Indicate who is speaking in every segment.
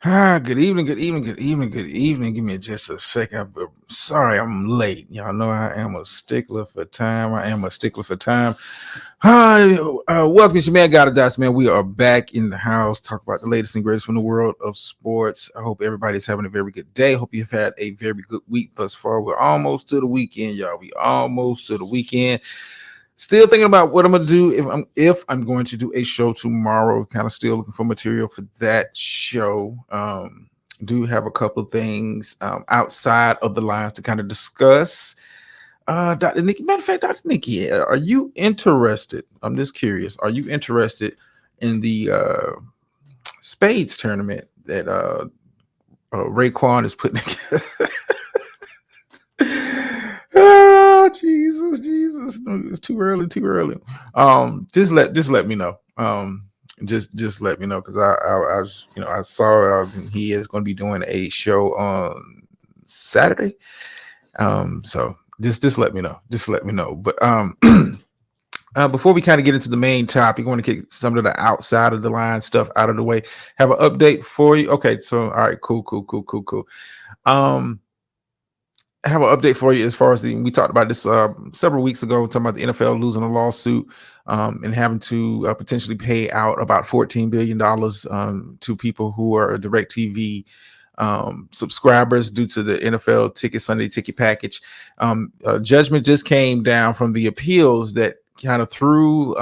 Speaker 1: Good evening, good evening, good evening, good evening. Give me just a second. Sorry, I'm late. Y'all know I am a stickler for time. I am a stickler for time. Hi, welcome to your man, God of Dots, man. We are back in the house, talk about the latest and greatest from the world of sports. I hope everybody's having a very good day. Hope you've had a very good week thus far. We're almost to the weekend, y'all. We almost to the weekend. Still thinking about what I'm gonna do if I'm going to do a show tomorrow. Kind of still looking for material for that show. Do have a couple of things outside of the lines to kind of discuss. Dr. Nikki, matter of fact, Dr. Nikki, are you interested? I'm just curious. Are you interested in the spades tournament that Raekwon is putting together? Oh, Jesus. No, it's too early, too early. Just let me know. Just let me know because I was, I saw he is going to be doing a show on Saturday. So just let me know. Just let me know. But before we kind of get into the main topic, I want to kick some of the outside of the line stuff out of the way. Have an update for you. Okay, so all right, cool. Um, I have an update for you as far as we talked about this several weeks ago, talking about the NFL losing a lawsuit and having to potentially pay out about $14 billion to people who are DirecTV subscribers due to the NFL Sunday ticket package. Judgment just came down from the appeals that kind of threw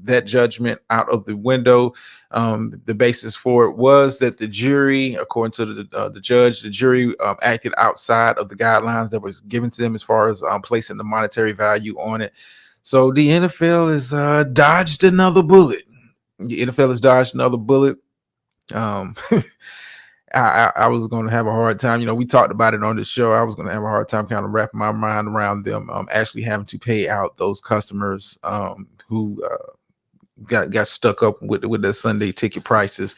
Speaker 1: that judgment out of the window. The basis for it was that the jury, according to the judge, the jury acted outside of the guidelines that was given to them as far as placing the monetary value on it. So the NFL has dodged another bullet. The NFL has dodged another bullet. Um, I was going to have a hard time. We talked about it on the show. I was going to have a hard time kind of wrapping my mind around them actually having to pay out those customers who got stuck up with their Sunday ticket prices.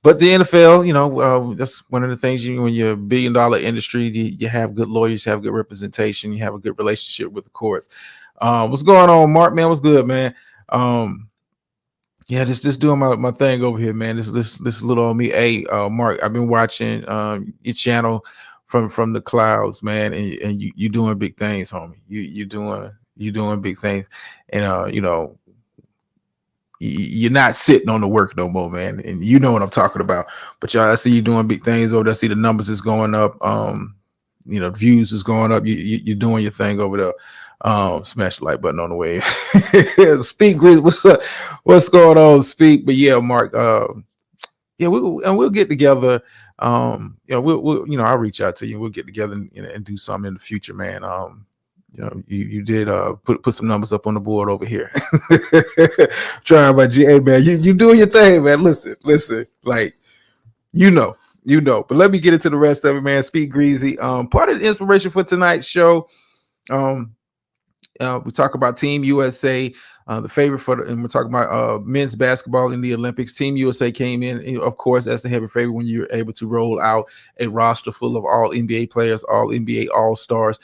Speaker 1: But the NFL, that's one of the things when you're a $1 billion industry, you have good lawyers, you have good representation, you have a good relationship with the courts. What's going on, Mark? Man, what's good, man? Yeah, just doing my thing over here, man. This little on me. Hey, Mark, I've been watching your channel from the clouds, man, and you doing big things, homie. You doing big things, and you're not sitting on the work no more, man. And you know what I'm talking about. But y'all, I see you doing big things over there. I see the numbers is going up. Views is going up. You're doing your thing over there. Smash the like button on the way. Speak, Grizz. What's up? What's going on? Speak. But yeah, Mark. Yeah, we'll get together. We'll I'll reach out to you. We'll get together and do something in the future, man. You did put some numbers up on the board over here. Trying by GA, man. You doing your thing, man. Listen, like you know. But let me get into the rest of it, man. Speak Greasy. Part of the inspiration for tonight's show. We talk about Team USA, the favorite and we're talking about men's basketball in the Olympics. Team USA came in, of course, as the heavy favorite when you're able to roll out a roster full of all NBA players, all NBA All-Stars.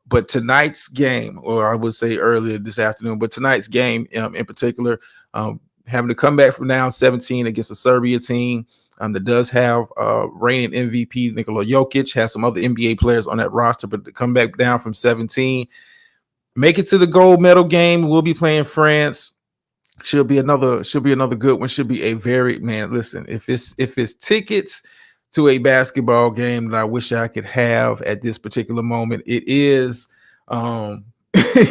Speaker 1: But tonight's game, or I would say earlier this afternoon, but tonight's game in particular, having to come back from down 17 against a Serbia team that does have reigning MVP Nikola Jokic, has some other NBA players on that roster, but to come back down from 17, make it to the gold medal game. We'll be playing France. Should be another good one. Should be a very, man. Listen, if it's tickets to a basketball game that I wish I could have at this particular moment, it is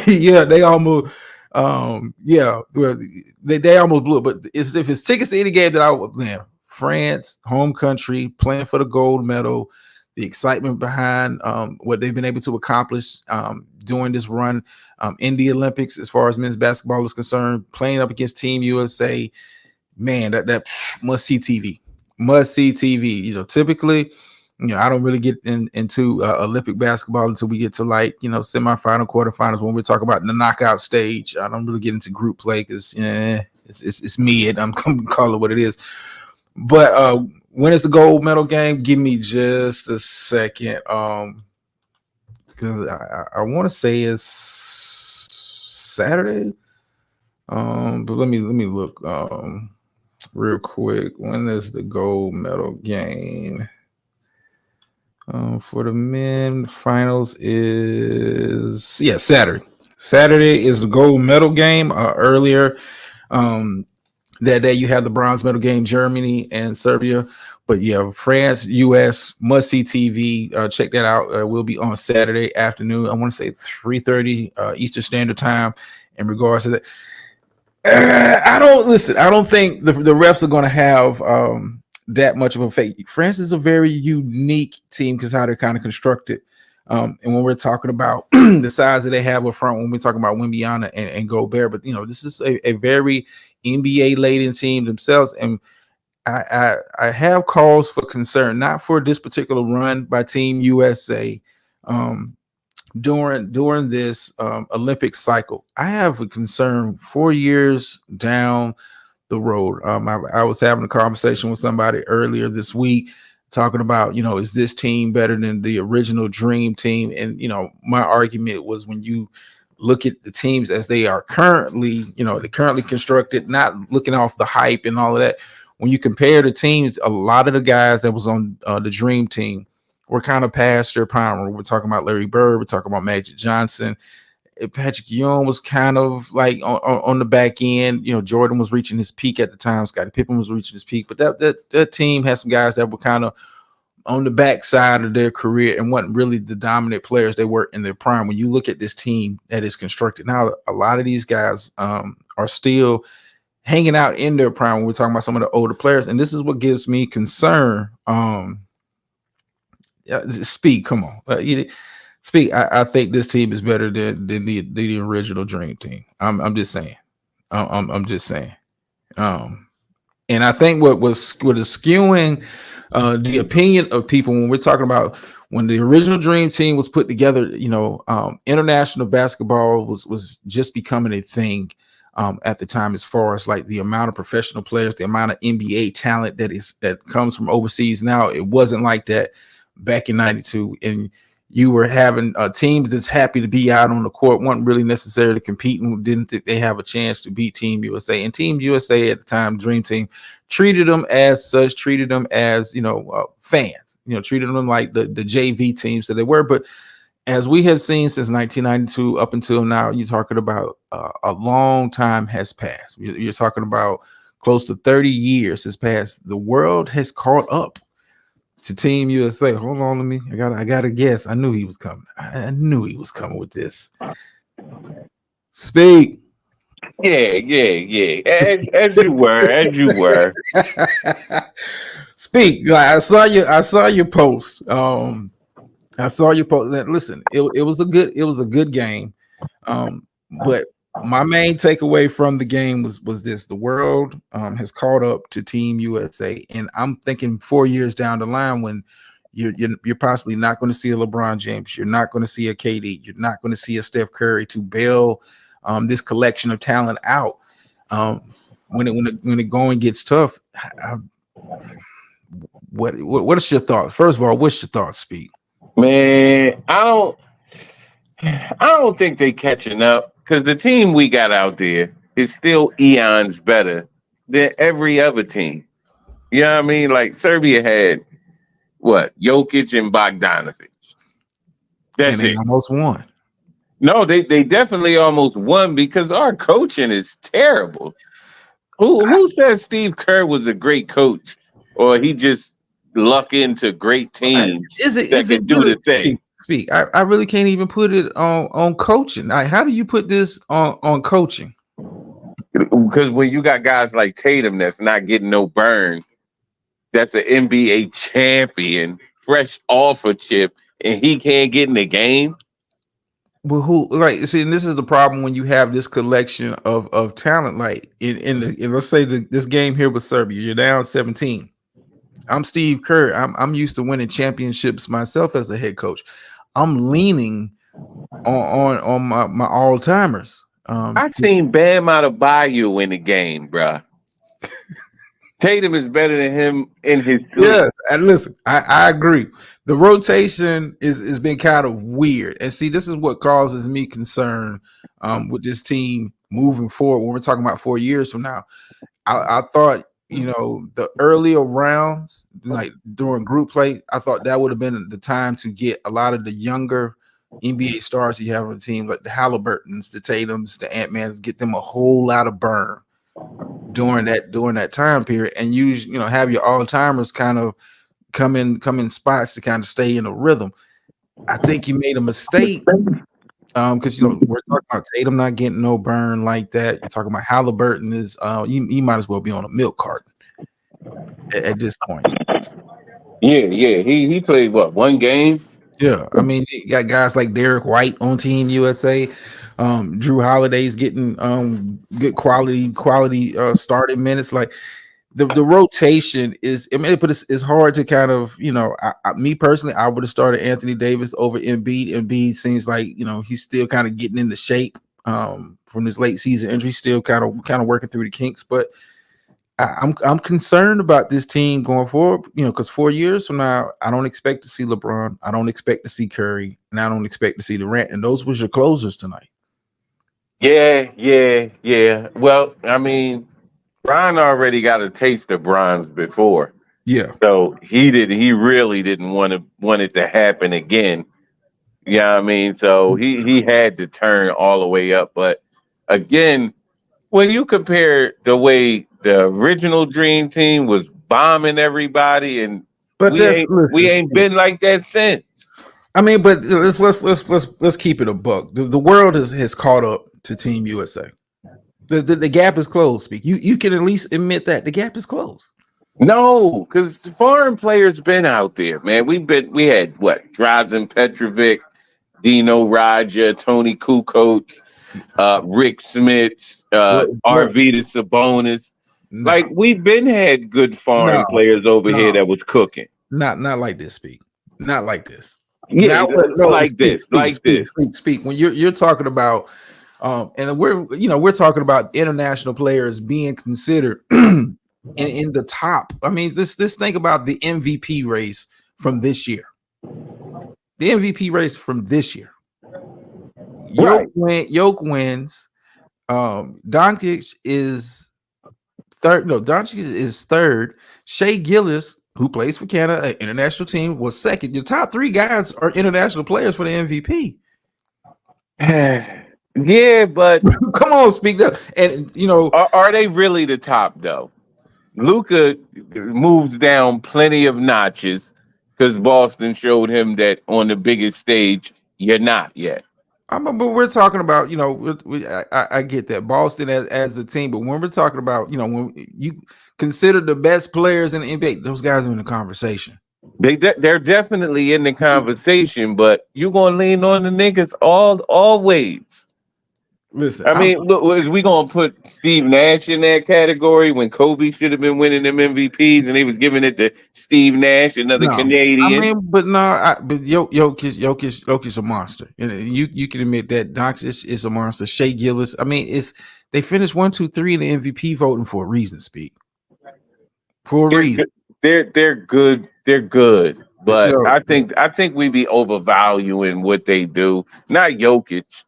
Speaker 1: yeah, they almost they almost blew it. But if it's tickets to any game that I would, man, France, home country, playing for the gold medal, the excitement behind what they've been able to accomplish during this run in the Olympics as far as men's basketball is concerned, playing up against Team USA, man, that must see TV. Typically, I don't really get into Olympic basketball until we get to semifinal, quarterfinals, when we're talking about the knockout stage. I don't really get into group play because it's mid. I'm gonna call it what it is. But when it's the gold medal game, give me just a second. Because I want to say it's Saturday. But let me look. real quick. When is the gold medal game? For the men, finals is Saturday. Saturday is the gold medal game. Earlier, um, that day you have the bronze medal game, Germany and Serbia. But yeah, France, US, must see TV. Check that out. We'll be on Saturday afternoon. I want to say 3:30 Eastern Standard Time. In regards to that, I don't listen. I don't think the refs are going to have that much of a fate. France is a very unique team because how they're kind of constructed. And when we're talking about the size that they have up front, when we're talking about Wimbiana and Gobert, but this is a very NBA laden team themselves, and I have cause for concern, not for this particular run by Team USA during this Olympic cycle. I have a concern 4 years down the road. I was having a conversation with somebody earlier this week talking about, is this team better than the original Dream Team? And, my argument was when you look at the teams as they are currently, they're currently constructed, not looking off the hype and all of that. When you compare the teams, a lot of the guys that was on the Dream Team were kind of past their prime. We're talking about Larry Bird, we're talking about Magic Johnson. Patrick Ewing was kind of like on the back end. Jordan was reaching his peak at the time. Scottie Pippen was reaching his peak, but that team had some guys that were kind of on the backside of their career and wasn't really the dominant players they were in their prime. When you look at this team that is constructed now, a lot of these guys are still hanging out in their prime when we're talking about some of the older players, and this is what gives me concern. Speak, come on. Speak. I think this team is better than the original Dream Team. I'm just saying. I'm just saying. And I think what is skewing the opinion of people when we're talking about when the original Dream Team was put together, international basketball was just becoming a thing at the time, as far as like the amount of professional players, the amount of NBA talent that comes from overseas. Now it wasn't like that back in '92, and you were having a team that's happy to be out on the court, weren't really necessarily competing, didn't think they have a chance to beat Team USA. And Team USA at the time, Dream Team, treated them as such, treated them as, fans, treated them like the JV teams that they were. But as we have seen since 1992 up until now, you're talking about a long time has passed. You're talking about close to 30 years has passed. The world has caught up to Team USA. Hold on to me. I got to guess. I knew he was coming. I knew he was coming with this. Speak.
Speaker 2: Yeah. As you were.
Speaker 1: Speak. Like, I saw your post. I saw your post. Listen, it was a good game. But my main takeaway from the game was this: the world has caught up to Team USA, and I'm thinking 4 years down the line when you're possibly not going to see a LeBron James, you're not going to see a KD, you're not going to see a Steph Curry to bail this collection of talent out. When it going gets tough, what is your thought? First of all, what's your thoughts, Speed?
Speaker 2: Man, I don't think they catching up because the team we got out there is still eons better than every other team. You know what I mean? Like Serbia had what? Jokic and Bogdanovic. That's
Speaker 1: and they
Speaker 2: it.
Speaker 1: almost won.
Speaker 2: No, they definitely almost won because our coaching is terrible. Who says Steve Kerr was a great coach or he just luck into great teams that can do the thing?
Speaker 1: Speak. I really can't even put it on coaching. Like, how do you put this on coaching?
Speaker 2: Because when you got guys like Tatum that's not getting no burn, that's an NBA champion, fresh off a chip, and he can't get in the game.
Speaker 1: But see, and this is the problem when you have this collection of talent, like in let's say this game here with Serbia, you're down 17. I'm Steve Kerr. I'm used to winning championships myself as a head coach. I'm leaning on my all timers.
Speaker 2: I seen Bam Adebayo in the game, bruh. Tatum is better than him in his sleep.
Speaker 1: Yes, and listen, I agree. The rotation is been kind of weird, and see, this is what causes me concern with this team moving forward. When we're talking about 4 years from now, I thought the earlier rounds, like during group play, I thought that would have been the time to get a lot of the younger NBA stars you have on the team, like the Halliburtons, the Tatums, the Ant-Mans, get them a whole lot of burn during that time period, and have your all timers kind of come in spots to kind of stay in a rhythm. I think you made a mistake because we're talking about Tatum not getting no burn like that. You're talking about Halliburton is he might as well be on a milk carton at this point.
Speaker 2: Yeah, yeah. He played what, one game?
Speaker 1: Yeah, I mean, you got guys like Derek White on Team USA. Drew Holiday's getting good quality starting minutes. Like the rotation is, I mean, but it's hard to kind of, me personally, I would have started Anthony Davis over Embiid. Embiid seems like, he's still kind of getting into shape from his late season injury, still kind of working through the kinks. But I'm concerned about this team going forward, because 4 years from now, I don't expect to see LeBron, I don't expect to see Curry, and I don't expect to see Durant. And those was your closers tonight.
Speaker 2: Yeah, yeah, yeah. Well, I mean, Brian already got a taste of bronze before.
Speaker 1: Yeah,
Speaker 2: So he really didn't want it to happen again. Yeah, I mean, so he had to turn all the way up. But again, when you compare the way the original Dream Team was bombing everybody, and
Speaker 1: but
Speaker 2: we
Speaker 1: that's
Speaker 2: ain't we
Speaker 1: listen.
Speaker 2: ain't been like that since.
Speaker 1: I mean, but let's keep it a buck. The world has caught up to Team USA. The gap is closed. Speak. You can at least admit that the gap is closed.
Speaker 2: No, because foreign players been out there, man. We had what, Drazen Petrovic, Dino Raja, Tony Kukoc, Rick Smits,
Speaker 1: What?
Speaker 2: Arvydas Sabonis. Like,
Speaker 1: No,
Speaker 2: we've been had good
Speaker 1: no,
Speaker 2: foreign players over here
Speaker 1: no,
Speaker 2: that was cooking.
Speaker 1: not like this. Speak. Not like this.
Speaker 2: Yeah,
Speaker 1: Now, no,
Speaker 2: like
Speaker 1: speak,
Speaker 2: this,
Speaker 1: speak,
Speaker 2: like
Speaker 1: speak,
Speaker 2: this.
Speaker 1: speak, speak. When you're talking about, and we're talking about international players being considered in the top. I mean, this think about the MVP race from this year. The MVP race from this year.
Speaker 2: Right.
Speaker 1: Yoke wins. Doncic is third. No, Doncic is third. Shea Gillis, who plays for Canada, an international team, was second. Your top three guys are international players for the MVP.
Speaker 2: Yeah, but
Speaker 1: Come on, speak up. And
Speaker 2: are they really the top though? Luca moves down plenty of notches because Boston showed him that on the biggest stage, you're not yet.
Speaker 1: but we're talking about, I get that Boston as a team, but when we're talking about, when you consider the best players in the NBA, those guys are in the conversation.
Speaker 2: They're definitely in the conversation, but you're gonna lean on the niggas always.
Speaker 1: Listen,
Speaker 2: I mean, look, is we gonna put Steve Nash in that category when Kobe should have been winning them MVPs and they was giving it to Steve Nash, another
Speaker 1: no, I
Speaker 2: Canadian?
Speaker 1: mean, but no, but Jokic a monster, and you can admit that. Doncic is a monster. Shea Gillis, I mean, they finished 1, 2, 3 in the MVP voting for a reason. Speak for a
Speaker 2: They're
Speaker 1: reason.
Speaker 2: good. They're good. They're good. But
Speaker 1: Yo,
Speaker 2: I think we be overvaluing what they do. Not Jokic,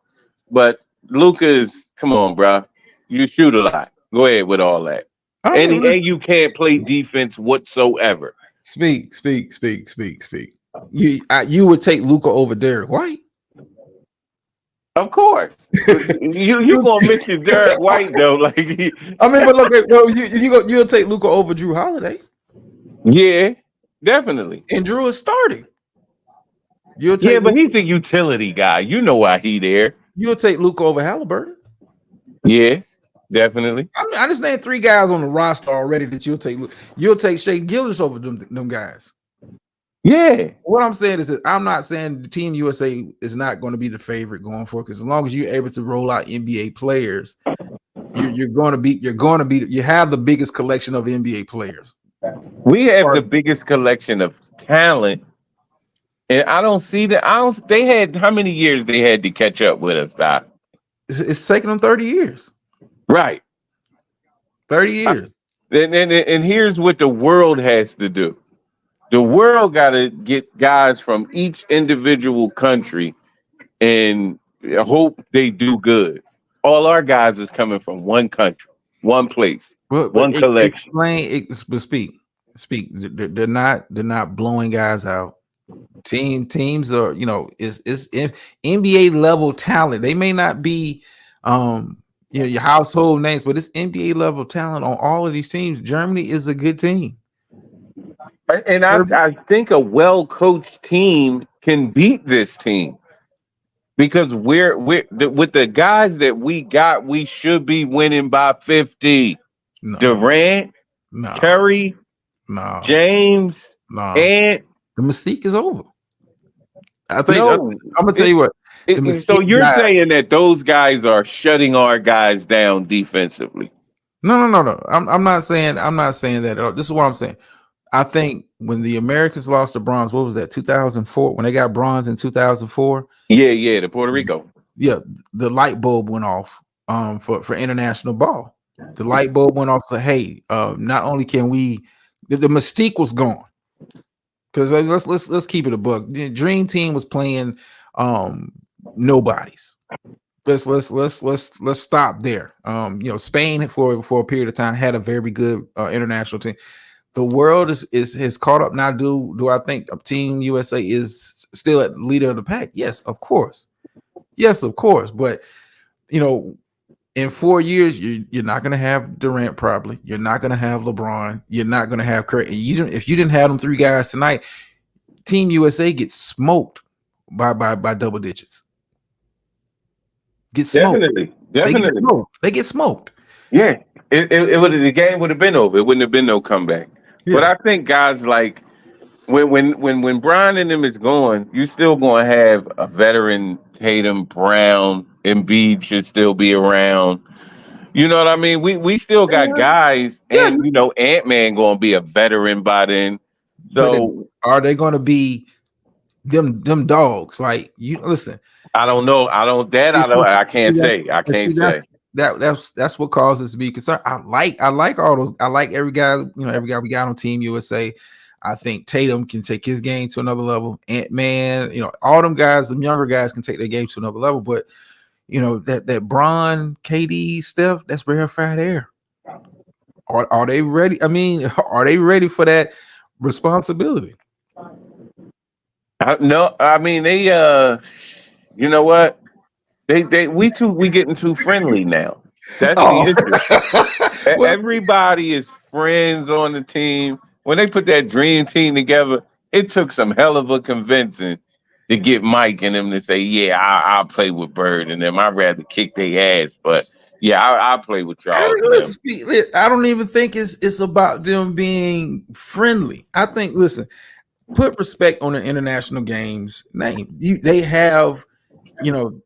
Speaker 2: but Luca's. Come on, bro. You shoot a lot. Go ahead with all that.
Speaker 1: I
Speaker 2: And
Speaker 1: mean,
Speaker 2: and you can't play defense whatsoever.
Speaker 1: speak. You would take Luca over Derek White.
Speaker 2: Of course, you
Speaker 1: You-
Speaker 2: gonna mention Derek White though? Like,
Speaker 1: I mean, but look, no, you'll take Luca over Drew Holiday,
Speaker 2: yeah, definitely.
Speaker 1: and Drew is starting. You'll
Speaker 2: Yeah,
Speaker 1: take
Speaker 2: but
Speaker 1: Luka,
Speaker 2: he's a utility guy. You know why he there?
Speaker 1: you'll take Luca over Halliburton.
Speaker 2: Yeah, definitely.
Speaker 1: I mean, I just named 3 guys on the roster already that you'll take. You'll take Shea Gillis over them guys.
Speaker 2: Yeah,
Speaker 1: What I'm saying is that I'm not saying the Team USA is not going to be the favorite going forward, because as long as you're able to roll out NBA players, you're going to be you have the biggest collection of NBA players.
Speaker 2: we have the biggest collection of talent, and I don't see that. I don't. They had how many years they had to catch up with us, Doc?
Speaker 1: It's taken them 30 years.
Speaker 2: Right.
Speaker 1: 30 years.
Speaker 2: And here's what the world has to do. The world got to get guys from each individual country and hope they do good. All our guys is coming from one country. one place,
Speaker 1: But
Speaker 2: one collection.
Speaker 1: explain it. But speak. They're not blowing guys out. Teams are, it's NBA level talent. They may not be your household names, but it's NBA level talent on all of these teams. Germany is a good team.
Speaker 2: And
Speaker 1: Serbia,
Speaker 2: I think a well coached team can beat this team because with the guys that we got, we should be winning by 50.
Speaker 1: no,
Speaker 2: Durant,
Speaker 1: no,
Speaker 2: Curry,
Speaker 1: no,
Speaker 2: James,
Speaker 1: no.
Speaker 2: and
Speaker 1: The mystique is over. I'm
Speaker 2: no,
Speaker 1: gonna tell
Speaker 2: it,
Speaker 1: you what, the
Speaker 2: so
Speaker 1: mystique
Speaker 2: you're
Speaker 1: guy.
Speaker 2: saying that those guys are shutting our guys down defensively.
Speaker 1: No. I'm not saying that at all. This is what I'm saying. I think when the Americans lost the bronze, what was that? 2004. When they got bronze in 2004,
Speaker 2: Yeah, the Puerto Rico.
Speaker 1: yeah, the light bulb went off for international ball. The light bulb went off. So hey, not only can we, the mystique was gone because let's keep it a buck. The Dream Team was playing nobodies. Let's stop there. Spain for a period of time had a very good international team. The world is has caught up now. Do I think Team USA is still at leader of the pack? Yes, of course. Yes, of course. But you know, in 4 years, you're not going to have Durant. Probably you're not going to have LeBron. You're not going to have Curry. If you didn't have them three guys tonight, Team USA ggets smoked by double digits. Get smoked.
Speaker 2: Definitely,
Speaker 1: They get
Speaker 2: definitely.
Speaker 1: smoked. They get smoked.
Speaker 2: Yeah, it would the game would have been over. It wouldn't have been no comeback. But
Speaker 1: Yeah.
Speaker 2: I think guys like when Brian and them is going, you still going to have a veteran Tatum, Brown, Embiid should still be around. You know what I mean? We still got guys,
Speaker 1: Yeah.
Speaker 2: and Ant Man going to be a veteran by then.
Speaker 1: But
Speaker 2: So
Speaker 1: are they going to be them dogs? Like you listen.
Speaker 2: I don't know. I don't that
Speaker 1: See,
Speaker 2: I don't. I
Speaker 1: see
Speaker 2: can't
Speaker 1: that,
Speaker 2: say. I can't
Speaker 1: see
Speaker 2: say.
Speaker 1: that's what causes me concern. I like all those. I like every guy. Every guy we got on Team USA. I think Tatum can take his game to another level. Ant Man, all them guys, them younger guys can take their game to another level. But that Bron, KD, Steph, that's rarefied air. Are they ready? I mean, are they ready for that responsibility?
Speaker 2: No, I mean they. You know what? We getting too friendly now. That's the
Speaker 1: Oh,
Speaker 2: issue.
Speaker 1: well,
Speaker 2: Everybody is friends on the team. When they put that dream team together, it took some hell of a convincing to get Mike and them to say, "Yeah, I'll play with Bird and them. I'd rather kick their ass, but yeah, I'll play with Charles and them."
Speaker 1: I don't even think it's about them being friendly. I think, listen, put respect on the international games name. They have, you know,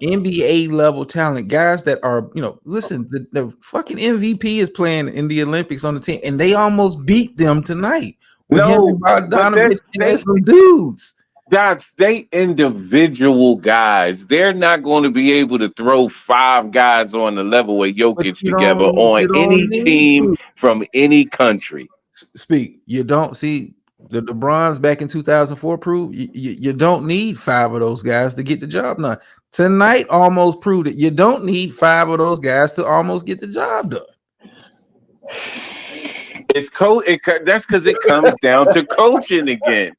Speaker 1: NBA level talent, guys that are, listen, the fucking MVP is playing in the Olympics on the team, and they almost beat them tonight with him and
Speaker 2: No, but
Speaker 1: Bogdanovich and some dudes.
Speaker 2: that's they individual guys. They're not going to be able to throw five guys on the level with
Speaker 1: But
Speaker 2: Jokic
Speaker 1: you
Speaker 2: together
Speaker 1: don't
Speaker 2: on
Speaker 1: you don't
Speaker 2: any
Speaker 1: need
Speaker 2: team
Speaker 1: to
Speaker 2: from any country.
Speaker 1: speak. You don't see the bronze back in 2004 prove you don't need five of those guys to get the job done. Tonight almost proved it. You don't need five of those guys to almost get the job done.
Speaker 2: That's because it comes down to coaching again.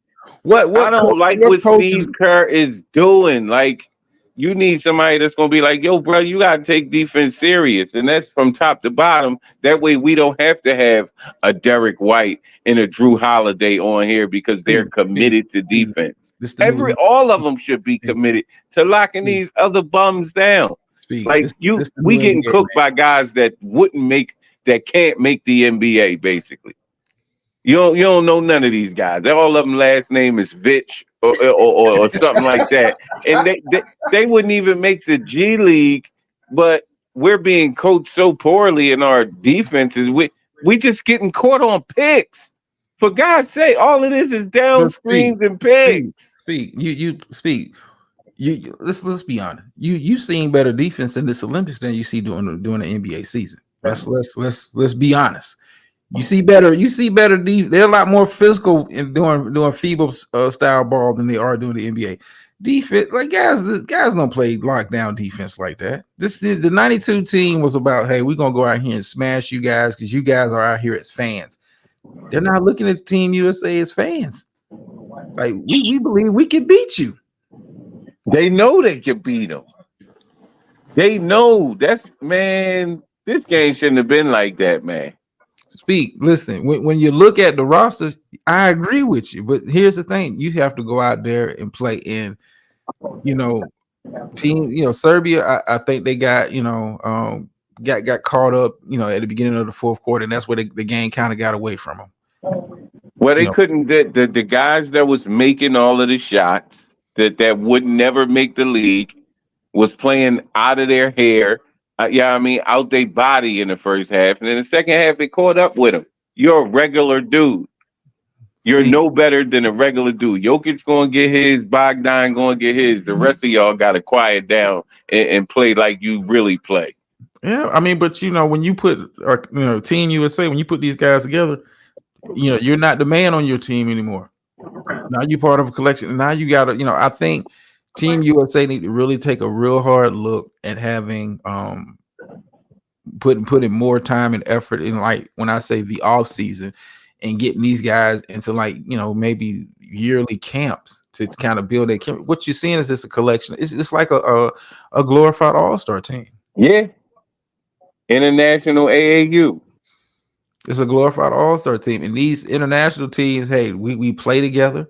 Speaker 1: What
Speaker 2: I
Speaker 1: what
Speaker 2: don't like
Speaker 1: what
Speaker 2: what
Speaker 1: coaches?
Speaker 2: Steve Kerr is doing. Like, you need somebody that's gonna be like, "Yo, bro, you gotta take defense serious," and that's from top to bottom. That way, we don't have to have a Derek White and a Drew Holiday on here because they're committed to
Speaker 1: Steve,
Speaker 2: defense.
Speaker 1: this the new
Speaker 2: All of them should be
Speaker 1: Steve,
Speaker 2: committed to locking
Speaker 1: Steve,
Speaker 2: these other bums down.
Speaker 1: Speak.
Speaker 2: Like
Speaker 1: This the
Speaker 2: we
Speaker 1: new
Speaker 2: getting
Speaker 1: NBA,
Speaker 2: cooked
Speaker 1: man.
Speaker 2: by guys that can't make the NBA basically. You don't know none of these guys. All of them last name is Vitch or something like that, and they wouldn't even make the G League. But we're being coached so poorly in our defenses. We just getting caught on picks. For God's sake, all it is down
Speaker 1: But speak,
Speaker 2: screens and
Speaker 1: speak,
Speaker 2: picks.
Speaker 1: speak. You speak. Let's be honest. You've seen better defense in this Olympics than you see during the NBA season. Let's be honest. You see better. They're a lot more physical in doing FIBA style ball than they are doing the NBA. defense, like guys, the guys don't play lockdown defense like that. The 92 team was about, hey, we're gonna go out here and smash you guys because you guys are out here as fans. They're not looking at Team USA as fans. Like we believe we can beat you.
Speaker 2: They know they can beat them. They know that's man. This game shouldn't have been like that, man.
Speaker 1: Speak, listen. When you look at the roster, I agree with you. But here's the thing: you have to go out there and play in, you know, team. You know, Serbia. I think they got got caught up, at the beginning of the fourth quarter, and that's where the game kind of got away from them.
Speaker 2: Well,
Speaker 1: You
Speaker 2: they
Speaker 1: know,
Speaker 2: couldn't. The guys that was making all of the shots that would never make the league was playing out of their hair. Yeah, I mean, out their body in the first half, and in the second half, they caught up with them. You're a regular dude. You're
Speaker 1: speak.
Speaker 2: no better than a regular dude. Jokic gonna get his, Bogdan gonna get his. The rest of y'all gotta quiet down and play like you really play.
Speaker 1: Yeah, I mean, but when you put, Team USA, when you put these guys together, you're not the man on your team anymore. Now you're part of a collection. Now you got to, I think Team USA need to really take a real hard look at having putting more time and effort in, like when I say the off season, and getting these guys into maybe yearly camps to kind of build a camp. What you're seeing is just a collection. It's like a glorified all-star team.
Speaker 2: Yeah, international AAU.
Speaker 1: It's a glorified all-star team, and these international teams, hey, we play together.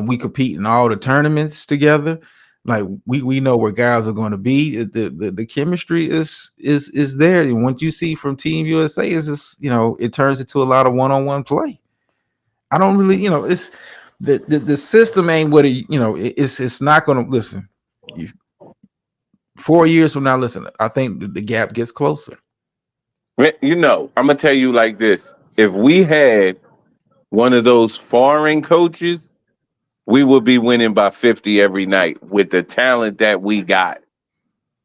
Speaker 1: We compete in all the tournaments together. Like we know where guys are going to be. The chemistry is there. And what you see from Team USA is just, it turns into a lot of one-on-one play. I don't really, it's the system ain't what it's not going to listen. 4 years from now, listen, I think the gap gets closer.
Speaker 2: I'm gonna tell you like this: if we had one of those foreign coaches, we would be winning by 50 every night with the talent that we got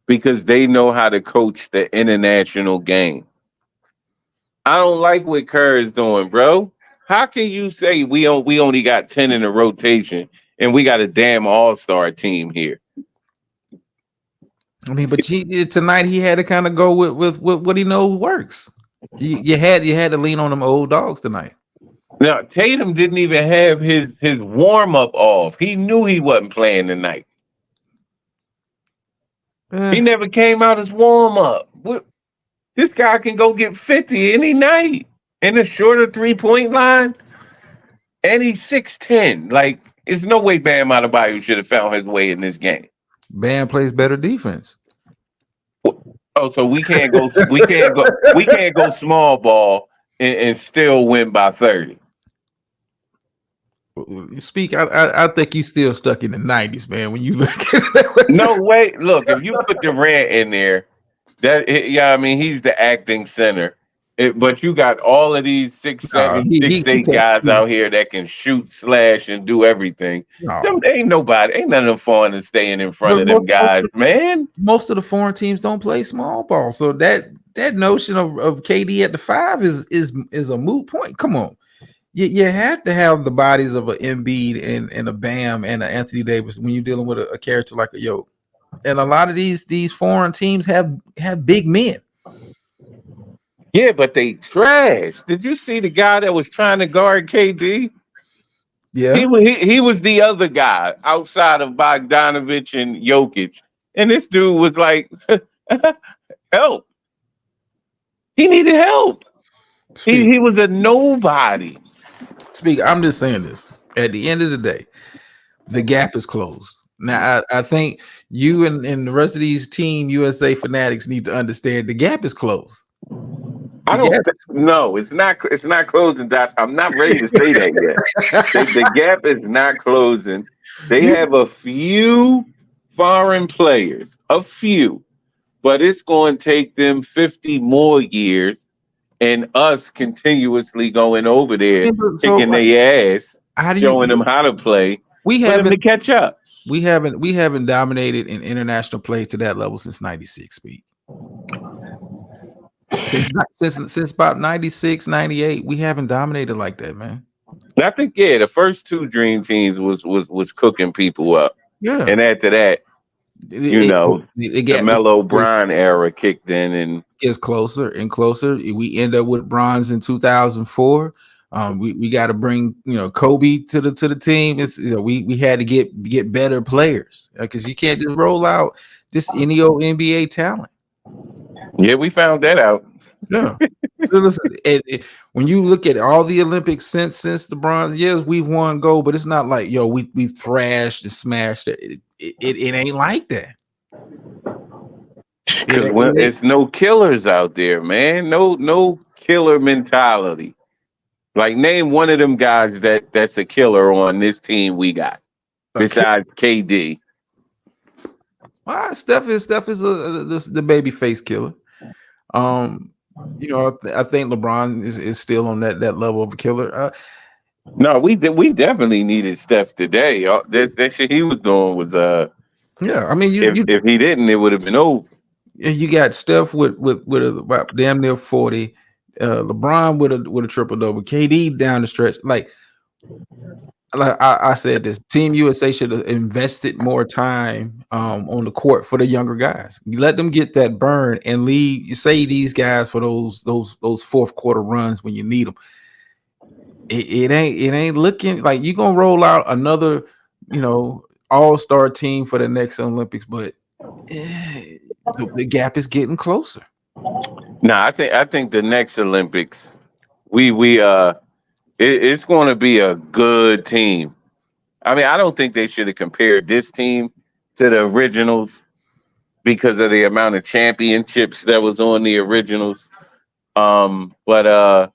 Speaker 2: because they know how to coach the international game. I don't like what Kerr is doing, bro. How can you say we only got 10 in the rotation and we got a damn all-star team here?
Speaker 1: I mean, but tonight he had to kind of go with what he knows works. You had to lean on them old dogs tonight.
Speaker 2: Now Tatum didn't even have his warm-up off. He knew he wasn't playing tonight. He never came out as warm-up. This guy can go get 50 any night in a shorter three-point line. And he's 6'10". Like, there's no way Bam Adebayo should have found his way in this game.
Speaker 1: Bam plays better defense.
Speaker 2: Oh, so we can't go small ball and still win by 30.
Speaker 1: Speak, I think you still stuck in the 90s, man. When you look at it,
Speaker 2: no way. Look, if you put Durant in there, I mean, he's the acting center. But you got all of these 6'7", 6'8" guys out here that can shoot, slash, and do everything. Ain't none of them foreign staying in front of them guys, man.
Speaker 1: Most of the foreign teams don't play small ball, so that notion of KD at the 5 is a moot point. Come on, you have to have the bodies of an Embiid and a Bam and an Anthony Davis when you're dealing with a character like a Yoke. And a lot of these foreign teams have big men.
Speaker 2: Yeah, but they trash. Did you see the guy that was trying to guard KD?
Speaker 1: Yeah,
Speaker 2: he was the other guy outside of Bogdanovich and Jokic, and this dude was like, "Help!" He needed help. He was a nobody.
Speaker 1: Speak. I'm just saying this. At the end of the day, the gap is closed. Now, I think you and the rest of these Team USA fanatics need to understand the gap is closed.
Speaker 2: No, it's not. It's not closing, Dots. I'm not ready to say that yet. The gap is not closing. They have a few foreign players, but it's going to take them 50 more years, and us continuously going over there, kicking their ass, showing them how to play.
Speaker 1: We haven't
Speaker 2: to catch up.
Speaker 1: We haven't dominated in international play to that level since '96. Speak. Since about 96, 98, we haven't dominated like that, man.
Speaker 2: I think the first two dream teams was cooking people up.
Speaker 1: Yeah,
Speaker 2: And after that, you
Speaker 1: it,
Speaker 2: know,
Speaker 1: it
Speaker 2: the
Speaker 1: got
Speaker 2: Melo Bron era kicked in, and
Speaker 1: gets closer and closer. We end up with bronze in 2004. We got to bring Kobe to the team. It's we had to get better players because you can't just roll out this any old NBA talent.
Speaker 2: yeah, we found that out.
Speaker 1: Yeah. Listen, when you look at all the Olympics since the bronze, yes, we've won gold, but it's not like we thrashed and smashed it. It ain't like that.
Speaker 2: Because when
Speaker 1: It ain't.
Speaker 2: it's no killers out there, man, no killer mentality. Like name one of them guys that's a killer on this team we got
Speaker 1: Okay.
Speaker 2: besides KD.
Speaker 1: Steph is the baby face killer. Um, I think LeBron is still on that level of a killer.
Speaker 2: No, we definitely needed Steph today. That shit he was doing was
Speaker 1: Yeah, I mean
Speaker 2: if he didn't, it would have been over.
Speaker 1: you got Steph with about damn near 40, LeBron with a triple double, KD down the stretch. Like I said, this Team USA should have invested more time on the court for the younger guys. You let them get that burn and leave. You save these guys for those fourth quarter runs when you need them. It ain't looking like you're gonna roll out another all-star team for the next Olympics, but the gap is getting closer.
Speaker 2: No, I think the next Olympics, it's going to be a good team. I mean, I don't think they should have compared this team to the originals because of the amount of championships that was on the originals. But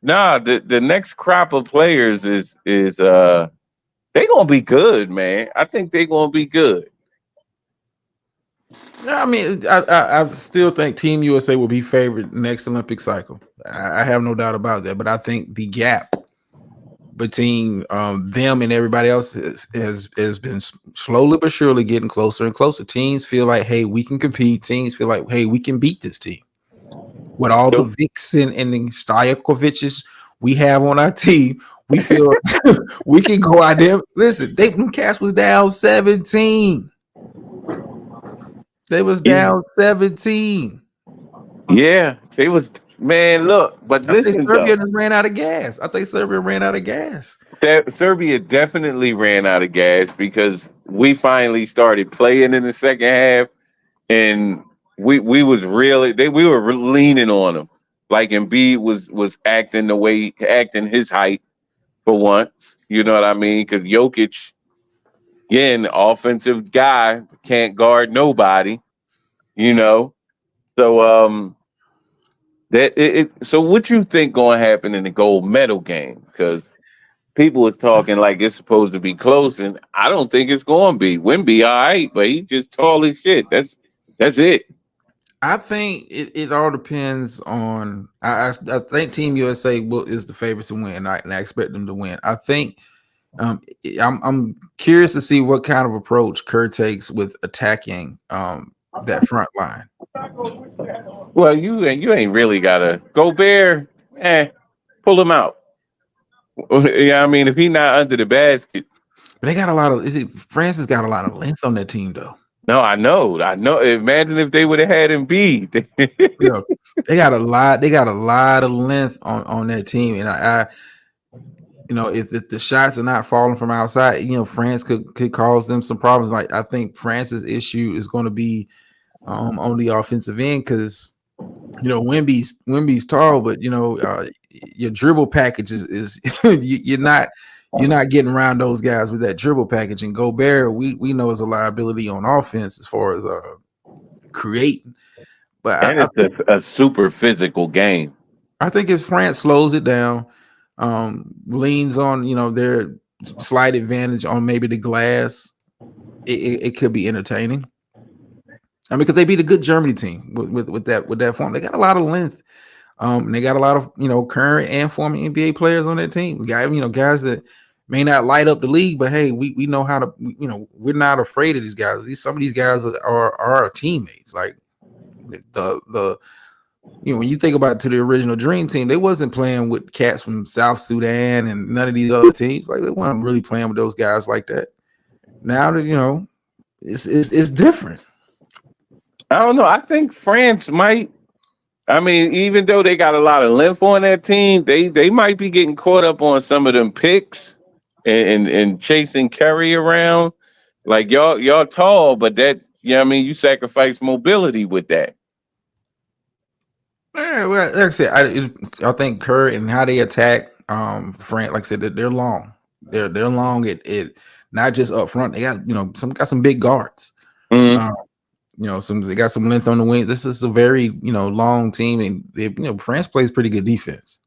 Speaker 2: nah, the next crop of players is they gonna be good, man. I think they gonna be good.
Speaker 1: I mean, I still think Team USA will be favored next Olympic cycle. I have no doubt about that. But I think the gap between them and everybody else has been slowly but surely getting closer and closer. Teams feel like, hey, we can compete. Teams feel like, hey, we can beat this team. With all the
Speaker 2: So,
Speaker 1: Vixen and the Stojakovic's we have on our team, we feel we can go out there. Listen, them cats was down 17. They was
Speaker 2: yeah,
Speaker 1: down 17.
Speaker 2: yeah, they was man. Look, but
Speaker 1: I think
Speaker 2: listen
Speaker 1: Serbia
Speaker 2: though,
Speaker 1: just ran out of gas. I think Serbia ran out of gas.
Speaker 2: that Serbia definitely ran out of gas because we finally started playing in the second half, and we was really we were leaning on them. Like Embiid was acting his height for once. You know what I mean? Because Jokic, again, offensive guy, can't guard nobody. You know, so so what you think gonna happen in the gold medal game? Because people are talking like it's supposed to be close, and I don't think it's going to be. Wimby, all right, but he's just tall as shit. That's it.
Speaker 1: I think it all depends on. I think Team USA is the favorites to win, and I expect them to win. I think I'm curious to see what kind of approach Kerr takes with attacking that front line.
Speaker 2: Well, you ain't really gotta go bear. Pull him out. Yeah, I mean, if he not under the basket,
Speaker 1: But they got a lot of. France has got a lot of length on that team, though.
Speaker 2: no, I know. Imagine if they would have had him beat.
Speaker 1: Yeah, they got a lot. They got a lot of length on that team, and I if the shots are not falling from outside, France could cause them some problems. Like I think France's issue is going to be on the offensive end because Wimby's tall, but your dribble package is you're not getting around those guys with that dribble package. And Gobert, we know is a liability on offense as far as creating. But
Speaker 2: And it's a super physical game.
Speaker 1: I think if France slows it down, leans on their slight advantage on maybe the glass, it could be entertaining. I mean, because they beat a good Germany team with that form. They got a lot of length. And they got a lot of current and former NBA players on that team. We got guys that may not light up the league, but hey, we know how to. We're not afraid of these guys. Some of these guys are our teammates. Like the when you think about to the original Dream Team, they wasn't playing with cats from South Sudan and none of these other teams. Like they weren't really playing with those guys like that. Now that it's different.
Speaker 2: I don't know. I think France might. I mean, even though they got a lot of length on that team, they might be getting caught up on some of them picks and chasing Curry around. Like y'all tall, but that I mean, you sacrifice mobility with that.
Speaker 1: Yeah, well, like I said, I think Curry and how they attack France, like I said, they're long. They're long. It not just up front. They got some big guards.
Speaker 2: Mhm.
Speaker 1: Um, some they got some length on the wing. This is a very long team, and France plays pretty good defense.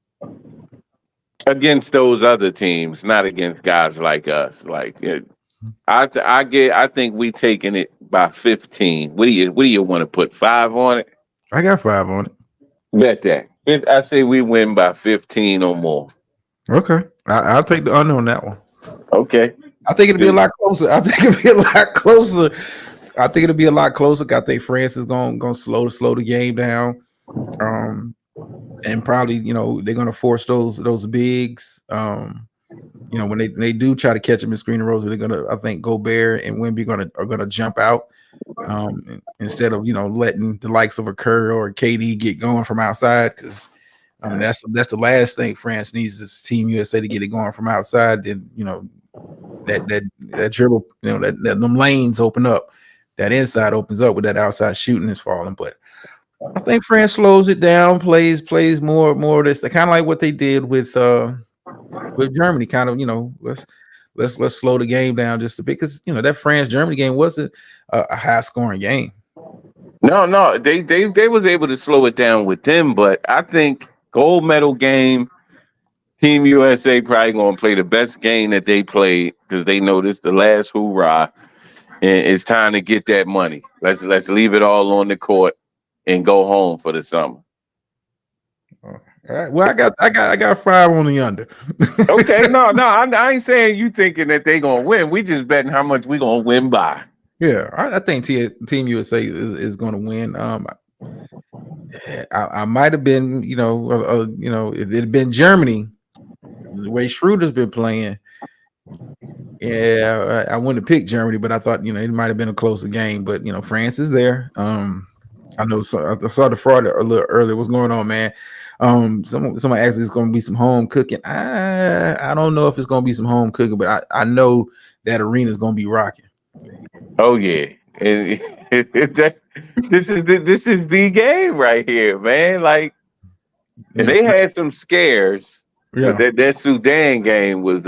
Speaker 2: Against those other teams, not against guys like us. Like I think we taking it by 15. What do you want to put 5 on it?
Speaker 1: I got 5 on it.
Speaker 2: Bet that. I say we win by 15 or more.
Speaker 1: Okay, I'll take the under on that one.
Speaker 2: Okay.
Speaker 1: I think it'll be a lot closer. I think it'll be a lot closer. I think it'll be a lot closer. I think France is going slow the game down. And probably they're going to force those bigs. When they do try to catch them in screen and rolls, they're going to, I think, Gobert and Wemby are gonna jump out instead of letting the likes of a Kerr or a KD get going from outside, because that's the last thing France needs is Team USA to get it going from outside. Then that dribble, that them lanes open up, that inside opens up with that outside shooting is falling. But I think France slows it down, plays more of this, kind of like what they did with Germany. Kind of, let's slow the game down just a bit, because that France Germany game wasn't a high scoring game.
Speaker 2: No, they was able to slow it down with them, but I think gold medal game, Team USA probably gonna play the best game that they played because they know this the last hoorah, and it's time to get that money. Let's leave it all on the court and go home for the summer.
Speaker 1: All right. Well, I got 5 on the under.
Speaker 2: Okay, no, I ain't saying you thinking that they gonna win. We just betting how much we gonna win by.
Speaker 1: Yeah, I think Team USA is going to win. I might have been, if it had been Germany, the way Schroeder's been playing, yeah, I wouldn't have picked Germany, but I thought, it might have been a closer game. But France is there. I know. So I saw the fraud a little earlier. What's going on, man? Somebody asked if it's going to be some home cooking. I don't know if it's going to be some home cooking, but I know that arena is going to be rocking.
Speaker 2: Oh yeah, and this is the game right here, man. Like, and they had some scares, but
Speaker 1: Yeah.
Speaker 2: that Sudan game was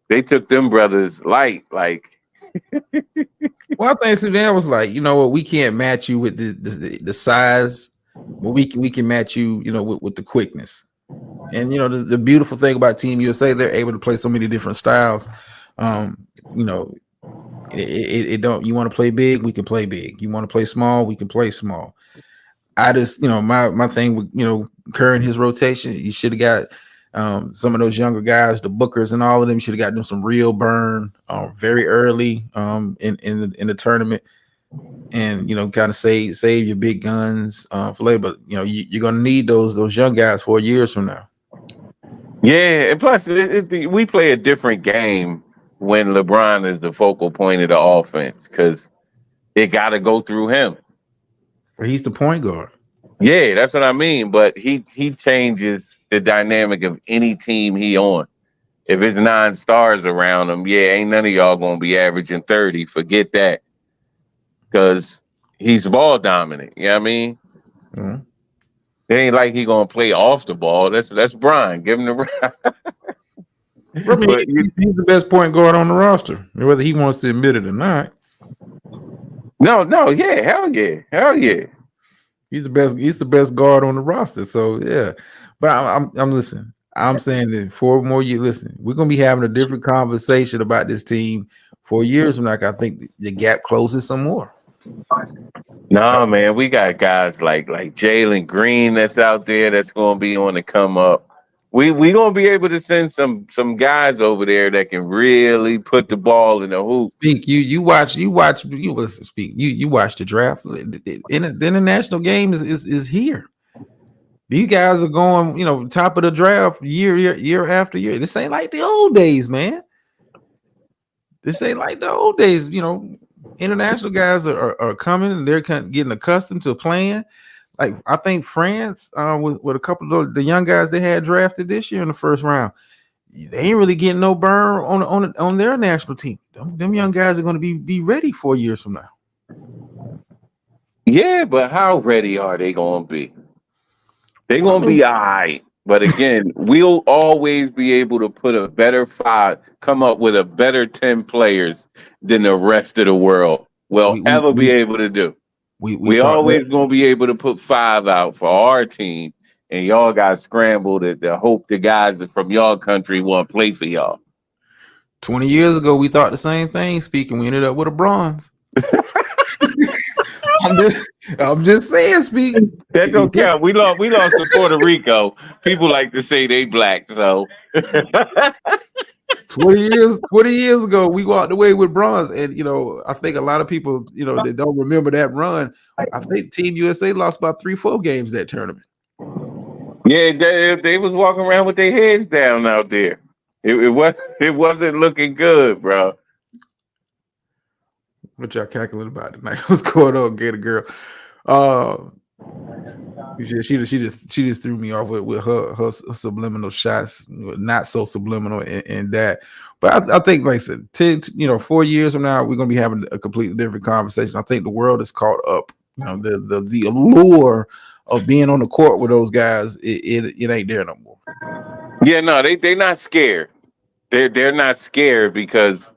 Speaker 2: they took them brothers light. Like,
Speaker 1: Well, I think Sudan was like, you know what, we can't match you with the size, but we can match you, with the quickness. And the beautiful thing about Team USA, they're able to play so many different styles. You know, it don't. You want to play big, we can play big. You want to play small, we can play small. I just, my thing with Kerr and his rotation, you should have got some of those younger guys, the Bookers and all of them. Should have got them some real burn very early in the tournament, and kind of save your big guns for later. But you're gonna need those young guys 4 years from now.
Speaker 2: yeah, and plus we play a different game when LeBron is the focal point of the offense because it got to go through him.
Speaker 1: He's the point guard.
Speaker 2: Yeah, that's what I mean. But he changes the dynamic of any team he on. If it's 9 stars around him, yeah, ain't none of y'all gonna be averaging 30. Forget that. Because he's ball dominant. You know what I mean?
Speaker 1: Mhm.
Speaker 2: It ain't like he gonna play off the ball. That's Brian. Give him the
Speaker 1: I mean,
Speaker 2: but
Speaker 1: he's the best point guard on the roster, whether he wants to admit it or not.
Speaker 2: no, yeah, hell yeah, hell yeah.
Speaker 1: He's the best. He's the best guard on the roster. So yeah, but I'm listening. I'm saying that 4 more years. Listen, we're gonna be having a different conversation about this team 4 years from now. I think the gap closes some more.
Speaker 2: Nah, man, we got guys like Jalen Green that's out there that's gonna be on the come up. We gonna be able to send some guys over there that can really put the ball in the hoop.
Speaker 1: Speak. You listen. Speak. You watch the draft. The international game is here. These guys are going, top of the draft year after year. This ain't like the old days, man. This ain't like the old days. international guys are coming and they're getting accustomed to playing. Like I think France, with a couple of the young guys they had drafted this year in the first round, they ain't really getting no burn on their national team. Them young guys are going to be ready 4 years from now.
Speaker 2: Yeah, but how ready are they going to be? They're
Speaker 1: I
Speaker 2: going to
Speaker 1: mean,
Speaker 2: be all right. But again, we'll always be able to put a better five, come up with a better 10 players than the rest of the world will
Speaker 1: we we
Speaker 2: ever be
Speaker 1: we
Speaker 2: able to do.
Speaker 1: we
Speaker 2: We
Speaker 1: thought that
Speaker 2: always going to be able to put five out for our team, and y'all got scrambled to hope the guys from y'all country want to play for y'all.
Speaker 1: 20 years ago we thought the same thing. Speaking, we ended up with a bronze. I'm just I'm just saying. Speak.
Speaker 2: That don't count. We lost to Puerto Rico. People like to say they black, so
Speaker 1: 20 years ago, we walked away with bronze, and I think a lot of people, that don't remember that run. I think Team USA lost about 3-4 games that tournament.
Speaker 2: yeah, they was walking around with their heads down out there. It wasn't looking good, bro.
Speaker 1: What y'all calculating about tonight? What's going on, Gator girl? Uh, she just threw me off with her subliminal shots, not so subliminal in that. But I think, like I said, 4 years from now, we're gonna be having a completely different conversation. I think the world is caught up. The allure of being on the court with those guys, it ain't there no more.
Speaker 2: Yeah, no, they not scared. They're not scared because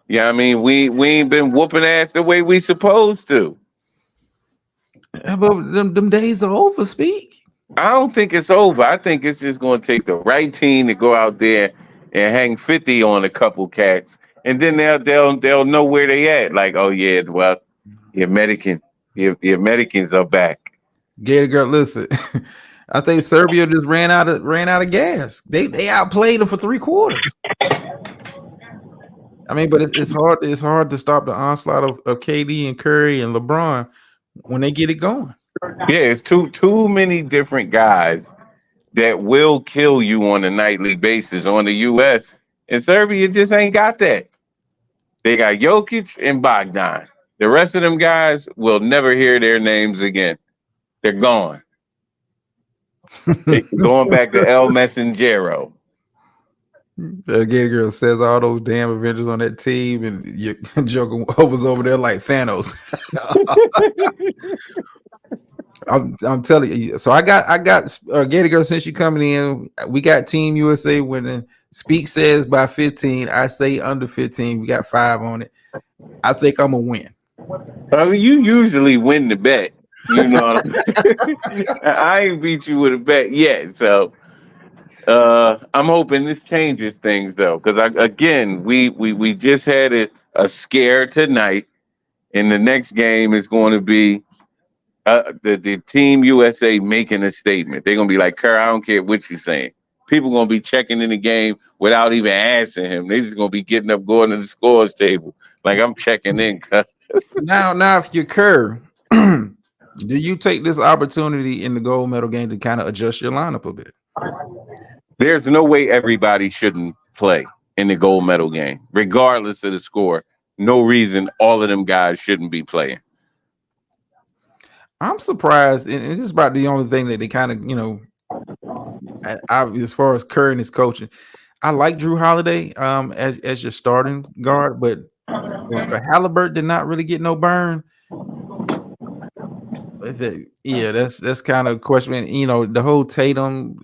Speaker 2: yeah, I mean we ain't been whooping ass the way we supposed to.
Speaker 1: But them days are over. Speak.
Speaker 2: I don't think it's over. I think it's just going to take the right team to go out there and hang 50 on a couple cats, and then they'll know where they at. Like, oh yeah, well, your American, your Americans are back.
Speaker 1: Gator girl, listen. I think Serbia just ran out of gas. They outplayed them for 3 quarters. I mean, but it's hard to stop the onslaught of KD and Curry and LeBron when they get it going.
Speaker 2: Yeah, it's too many different guys that will kill you on a nightly basis on the U.S. and Serbia just ain't got that. They got Jokic and Bogdan. The rest of them guys will never hear their names again. They're gone. They going back to El Messengero.
Speaker 1: The Gator girl says all those damn Avengers on that team, and you Joker was over there like Thanos. I'm telling you. So I got Gator girl, since you coming in. We got Team USA winning. Speak says by 15. I say under 15. We got 5 on it. I think I'm gonna win.
Speaker 2: I mean, you usually win the bet. You know, I ain't beat you with a bet yet. So I'm hoping this changes things though, because again, we just had a scare tonight, and the next game is going to be the Team USA making a statement. They're gonna be like, "Kerr, I don't care what you're saying." People gonna be checking in the game without even asking him. They just gonna be getting up, going to the scores table, like I'm checking in.
Speaker 1: Now, if you're Kerr, do you take this opportunity in the gold medal game to kind of adjust your lineup a bit?
Speaker 2: There's no way everybody shouldn't play in the gold medal game, regardless of the score. No reason all of them guys shouldn't be playing.
Speaker 1: I'm surprised, and this is about the only thing that they kind of, as far as Kerr and his coaching. I like Drew Holiday as your starting guard, but for Halliburton did not really get no burn. Yeah, that's kind of question. The whole Tatum.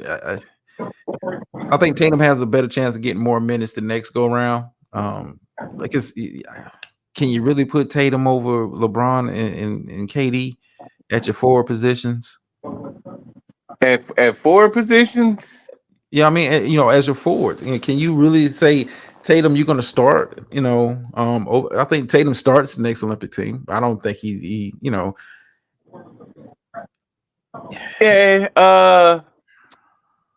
Speaker 1: I think Tatum has a better chance of getting more minutes the next go round. Can you really put Tatum over LeBron and KD at your forward positions?
Speaker 2: At forward positions,
Speaker 1: Yeah, I mean, as your forward, can you really say Tatum, you're going to start? I think Tatum starts the next Olympic team. I don't think he.
Speaker 2: yeah.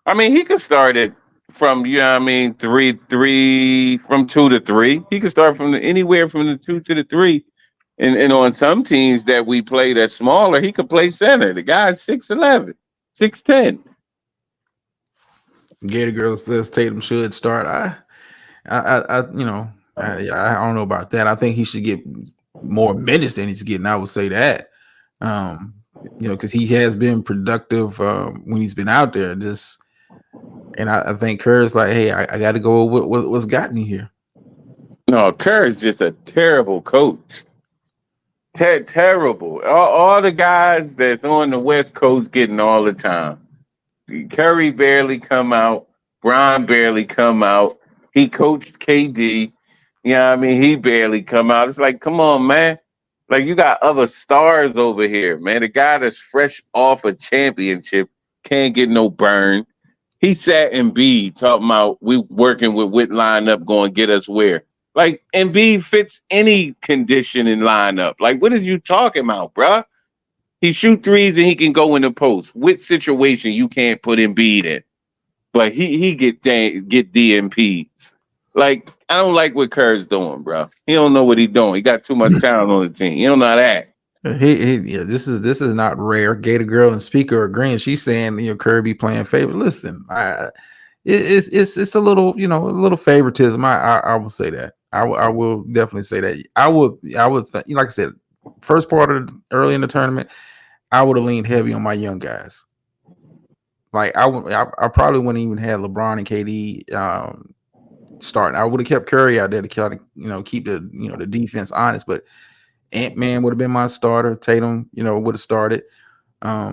Speaker 2: I mean, he could start it from I mean, three from 2 to 3. He could start from anywhere from the 2 to the 3. And on some teams that we play that's smaller, he could play center. The guy's 6'11", 6'10".
Speaker 1: Gator Girl says Tatum should start. I don't know about that. I think he should get more minutes than he's getting. I would say that. Um, because he has been productive when he's been out there. Just and I think Kerr's like, hey, I got to go with what's got me here.
Speaker 2: No, Kerr is just a terrible coach. Terrible. All the guys that's on the West Coast getting all the time. Curry barely come out. Bron barely come out. He coached KD. You know what I mean? He barely come out. It's like, come on, man. Like you got other stars over here, man. The guy that's fresh off a championship can't get no burn. He sat in B talking about we working with what lineup going to get us where. Like Embiid fits any condition in lineup. Like what is you talking about, bruh? He shoot threes and he can go in the post. Which situation you can't put Embiid in? But he get DMPs. Like I don't like what Kerr's doing, bro. He don't know what he's doing. He got too much talent on the team. He don't know how to act.
Speaker 1: Yeah, this is not rare. Gator Girl and Speaker agreeing. She's saying Kirby playing favorite. Listen, it's a little a little favoritism. I will say that. I will definitely say that. I would like I said, first part of early in the tournament, I would have leaned heavy on my young guys. Like I probably wouldn't even have LeBron and KD starting. I would have kept Curry out there to kind of keep the the defense honest. But Ant-Man would have been my starter. Tatum would have started. I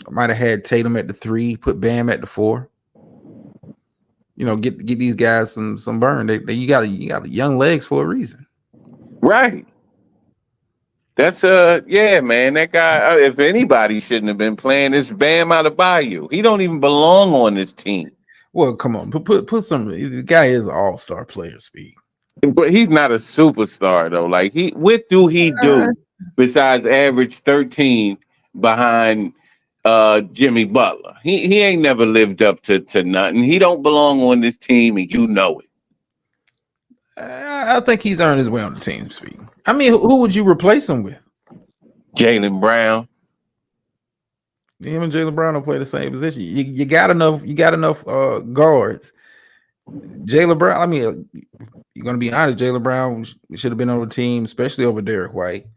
Speaker 1: might have had Tatum at the 3, put Bam at the 4. Get these guys some burn. You got young legs for a reason.
Speaker 2: Right. That's yeah, man. That guy, if anybody shouldn't have been playing, it's Bam out of Bayou. He don't even belong on this team.
Speaker 1: Well, come on, put some. The guy is an all-star player. Speak.
Speaker 2: But he's not a superstar though. Like what do he do besides average 13 behind Jimmy Butler? He ain't never lived up to nothing. He don't belong on this team, and you know it.
Speaker 1: I think he's earned his way on the team. Speak. I mean, who would you replace him with?
Speaker 2: Jaylen Brown.
Speaker 1: Him and Jaylen Brown don't play the same position. You got enough. You got enough guards. Jaylen Brown. I mean, you're going to be honest. Jaylen Brown should have been on the team, especially over Derek White.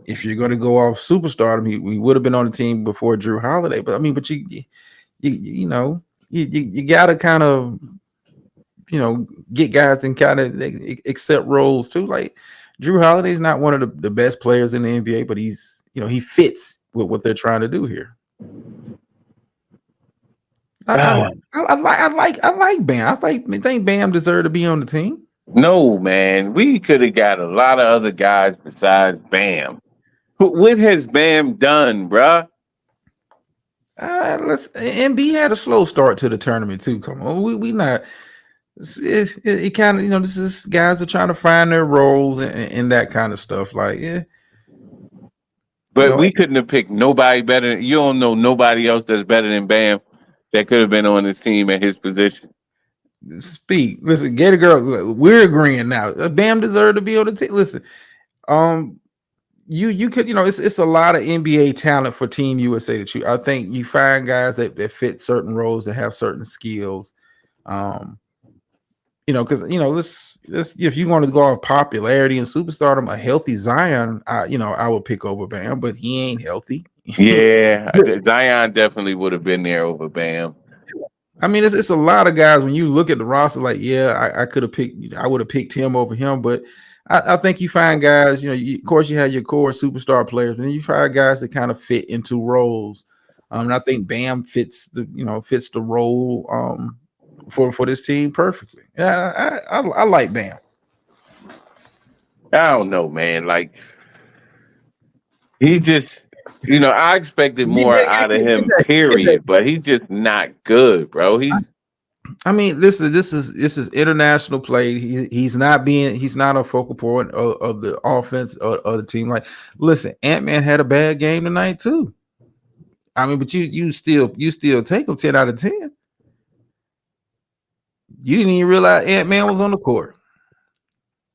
Speaker 1: If you're going to go off superstardom, we would have been on the team before Drew Holiday. But I mean, but you got to kind of get guys and kind of accept roles too. Like Drew Holiday is not one of the best players in the NBA, but he's he fits with what they're trying to do here. I like Bam. I think Bam deserved to be on the team.
Speaker 2: No, man, we could have got a lot of other guys besides Bam. What has Bam done, bruh?
Speaker 1: MB had a slow start to the tournament too. Come on, we not. It kind of this is guys are trying to find their roles and that kind of stuff. Like
Speaker 2: but we couldn't have picked nobody better. You don't know nobody else that's better than Bam that could have been on this team at his position.
Speaker 1: Listen, Gator Girl, we're agreeing now. Bam deserved to be on the team. Listen, you could it's a lot of NBA talent for Team USA to choose. I think you find guys that fit certain roles, that have certain skills. Because this if you want to go off popularity and superstardom, a healthy Zion, I would pick over Bam, but he ain't healthy.
Speaker 2: Yeah, Zion definitely would have been there over Bam.
Speaker 1: I mean, it's a lot of guys. When you look at the roster, like, yeah, I could have picked, I would have picked him over him, but I think you find guys, of course you have your core superstar players, and then you find guys that kind of fit into roles. And I think Bam fits the role for this team perfectly. Yeah, I like Bam.
Speaker 2: I don't know, man. Like he's just, I expected more out of him. Period. But he's just not good, bro.
Speaker 1: I mean, this is international play. He's not a focal point of the offense of the team. Like, listen, Ant-Man had a bad game tonight too. I mean, but you still take him 10 out of 10. You didn't even realize Ant-Man was on the court.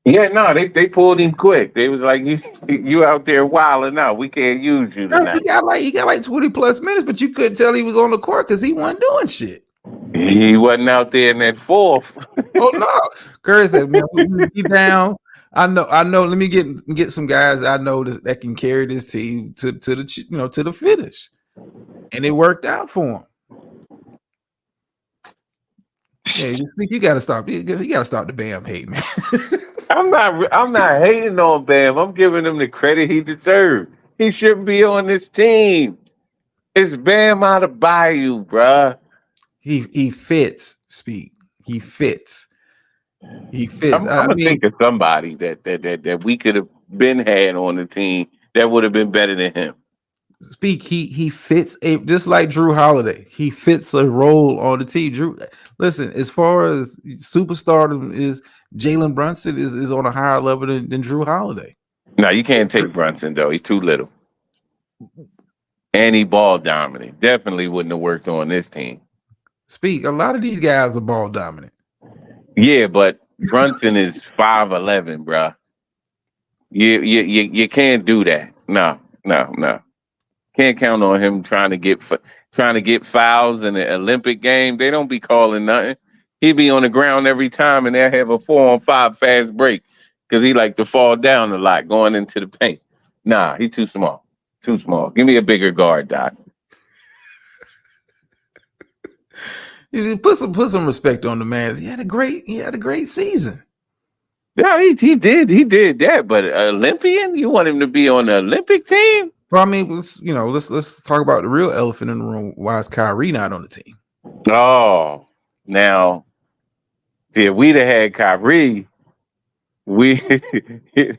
Speaker 2: Yeah, no, they pulled him quick. They was like, you out there wilding out. We can't use you tonight.
Speaker 1: He got like 20 plus minutes, but you couldn't tell he was on the court because he wasn't doing shit.
Speaker 2: He wasn't out there in that fourth.
Speaker 1: Oh no, Curry said, "Man, we down. I know. Let me get some guys I know that can carry this team to the to the finish, and it worked out for him. Yeah, you got to stop. You got to stop the Bam hate, man.
Speaker 2: I'm not hating on Bam. I'm giving him the credit he deserves. He shouldn't be on this team. It's Bam out of Bayou, bruh.
Speaker 1: he fits. Speak. He fits. He fits.
Speaker 2: I'm
Speaker 1: I
Speaker 2: gonna
Speaker 1: mean,
Speaker 2: think of somebody that we could have been had on the team that would have been better than him.
Speaker 1: speak. He fits a just like Drew Holiday. He fits a role on the team. Drew, listen. As far as superstardom is, Jalen Brunson is on a higher level than Drew Holiday.
Speaker 2: No, you can't take Brunson though. He's too little. And he ball dominant. Definitely wouldn't have worked on this team.
Speaker 1: Speak. A lot of these guys are ball dominant.
Speaker 2: Yeah, but Brunson is 5'11", bruh. You can't do that. No, no, no. Can't count on him trying to get fouls in the Olympic game. They don't be calling nothing. He be on the ground every time, and they'll have a 4-on-5 fast break because he like to fall down a lot going into the paint. Nah, he too small. Too small. Give me a bigger guard, Doc.
Speaker 1: Put some respect on the man. He had a great season.
Speaker 2: Yeah, he did that. But Olympian, you want him to be on the Olympic team?
Speaker 1: Well, I mean, let's talk about the real elephant in the room. Why is Kyrie not on the team?
Speaker 2: Oh, now see, if we'd have had Kyrie, we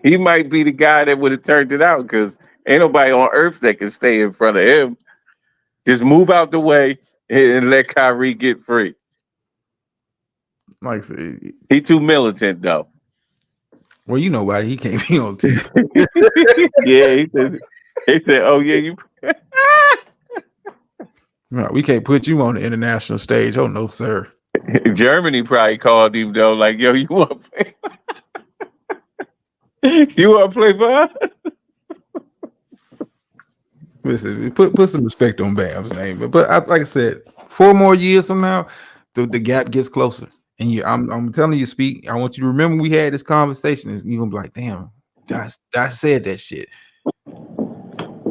Speaker 2: he might be the guy that would have turned it out because ain't nobody on earth that can stay in front of him. Just move out the way and let Kyrie get free.
Speaker 1: Like,
Speaker 2: He too militant though.
Speaker 1: well, you know why he can't be on the team.
Speaker 2: Yeah, he said, "Oh yeah, you."
Speaker 1: No, we can't put you on the international stage. Oh no, sir.
Speaker 2: Germany probably called him though, like, "Yo, you want to play? You want to play for us?"
Speaker 1: Listen, put some respect on Bam's name. But like I said, 4 more years from now, the gap gets closer. And I'm telling you, speak. I want you to remember we had this conversation. And you're gonna be like, damn, I said that shit.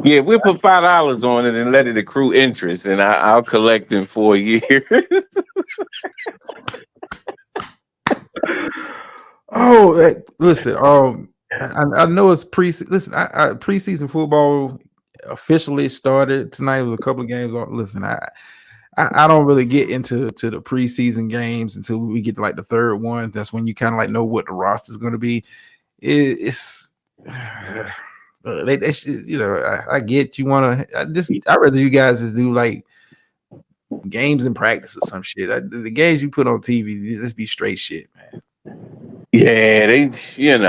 Speaker 2: Yeah, we'll put $5 on it and let it accrue interest, and I'll collect in 4 years.
Speaker 1: Oh, listen. I know it's listen. Preseason football officially started tonight. It was a couple of games. Listen, I don't really get into the preseason games until we get to like the third one. That's when you kind of like know what the roster is going to be. It's I get you want to. I rather you guys just do like games and practice or some shit. The games you put on TV, just be straight shit, man.
Speaker 2: Yeah, they just you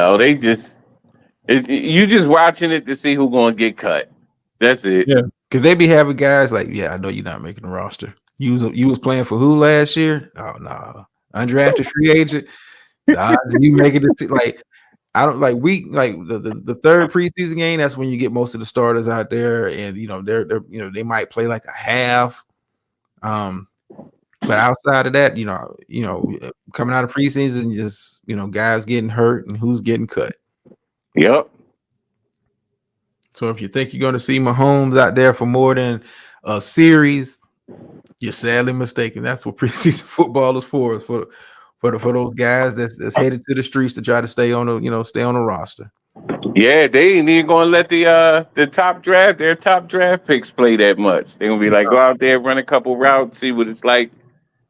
Speaker 2: just watching it to see who's gonna get cut. That's it.
Speaker 1: Yeah, because they be having guys like, yeah, I know you're not making the roster. You was playing for who last year? Oh no, undrafted free agent. Nah, you making it like I don't like the third preseason game. That's when you get most of the starters out there, and they're they might play like a half. But outside of that, coming out of preseason, just guys getting hurt and who's getting cut.
Speaker 2: Yep.
Speaker 1: So if you think you're going to see Mahomes out there for more than a series, you're sadly mistaken. That's what preseason football is for. Is for those guys that's headed to the streets to try to stay on the roster.
Speaker 2: Yeah, they ain't even gonna let their top draft picks play that much. They're gonna be like, go out there, run a couple routes, see what it's like,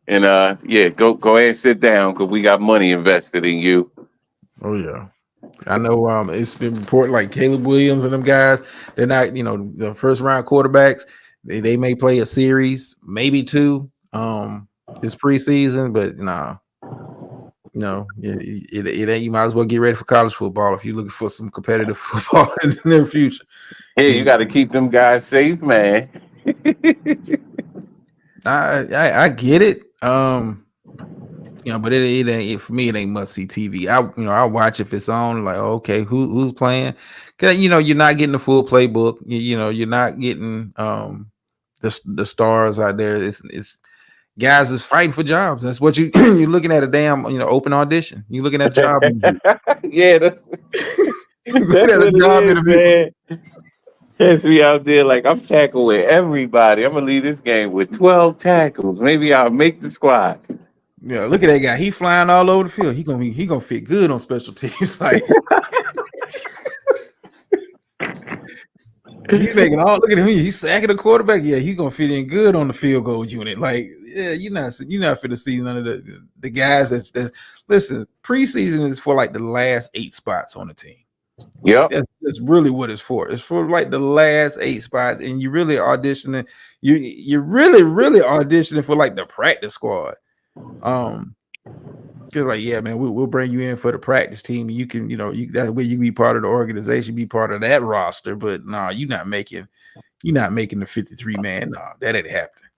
Speaker 2: and yeah, go ahead and sit down because we got money invested in you.
Speaker 1: Oh yeah. I know it's been reported like Caleb Williams and them guys, they're not, the first round quarterbacks. They may play a series, maybe two, this preseason, but no, it ain't. You might as well get ready for college football if you're looking for some competitive football in the near future.
Speaker 2: Hey, you got to keep them guys safe, man.
Speaker 1: I get it. But it ain't for me. It ain't must see TV. I watch if it's on. Like, okay, who's playing? Cause you're not getting the full playbook. You're not getting the stars out there. guys is fighting for jobs. That's what you you're looking at a damn open audition. You're looking at a job interview.
Speaker 2: Yeah,
Speaker 1: Looking
Speaker 2: that's
Speaker 1: at a
Speaker 2: what it
Speaker 1: job
Speaker 2: is,
Speaker 1: interview.
Speaker 2: man. Catch me out there like I'm tackling everybody. I'm gonna leave this game with 12 tackles. Maybe I'll make the squad.
Speaker 1: Yeah, look at that guy. He flying all over the field. He gonna fit good on special teams. Like he's making all. Look at him. He's sacking the quarterback. Yeah, he's gonna fit in good on the field goal unit. Like yeah, you're not for to see none of the guys that's listen. Preseason is for like the last 8 spots on the team.
Speaker 2: Yep.
Speaker 1: That's really what it's for. It's for like the last 8 spots, and you really auditioning. You're really auditioning for like the practice squad. Just like yeah, man, we'll bring you in for the practice team. And you can, that's where you be part of the organization, be part of that roster. But no, you're not making the 53 man. No, that ain't happening.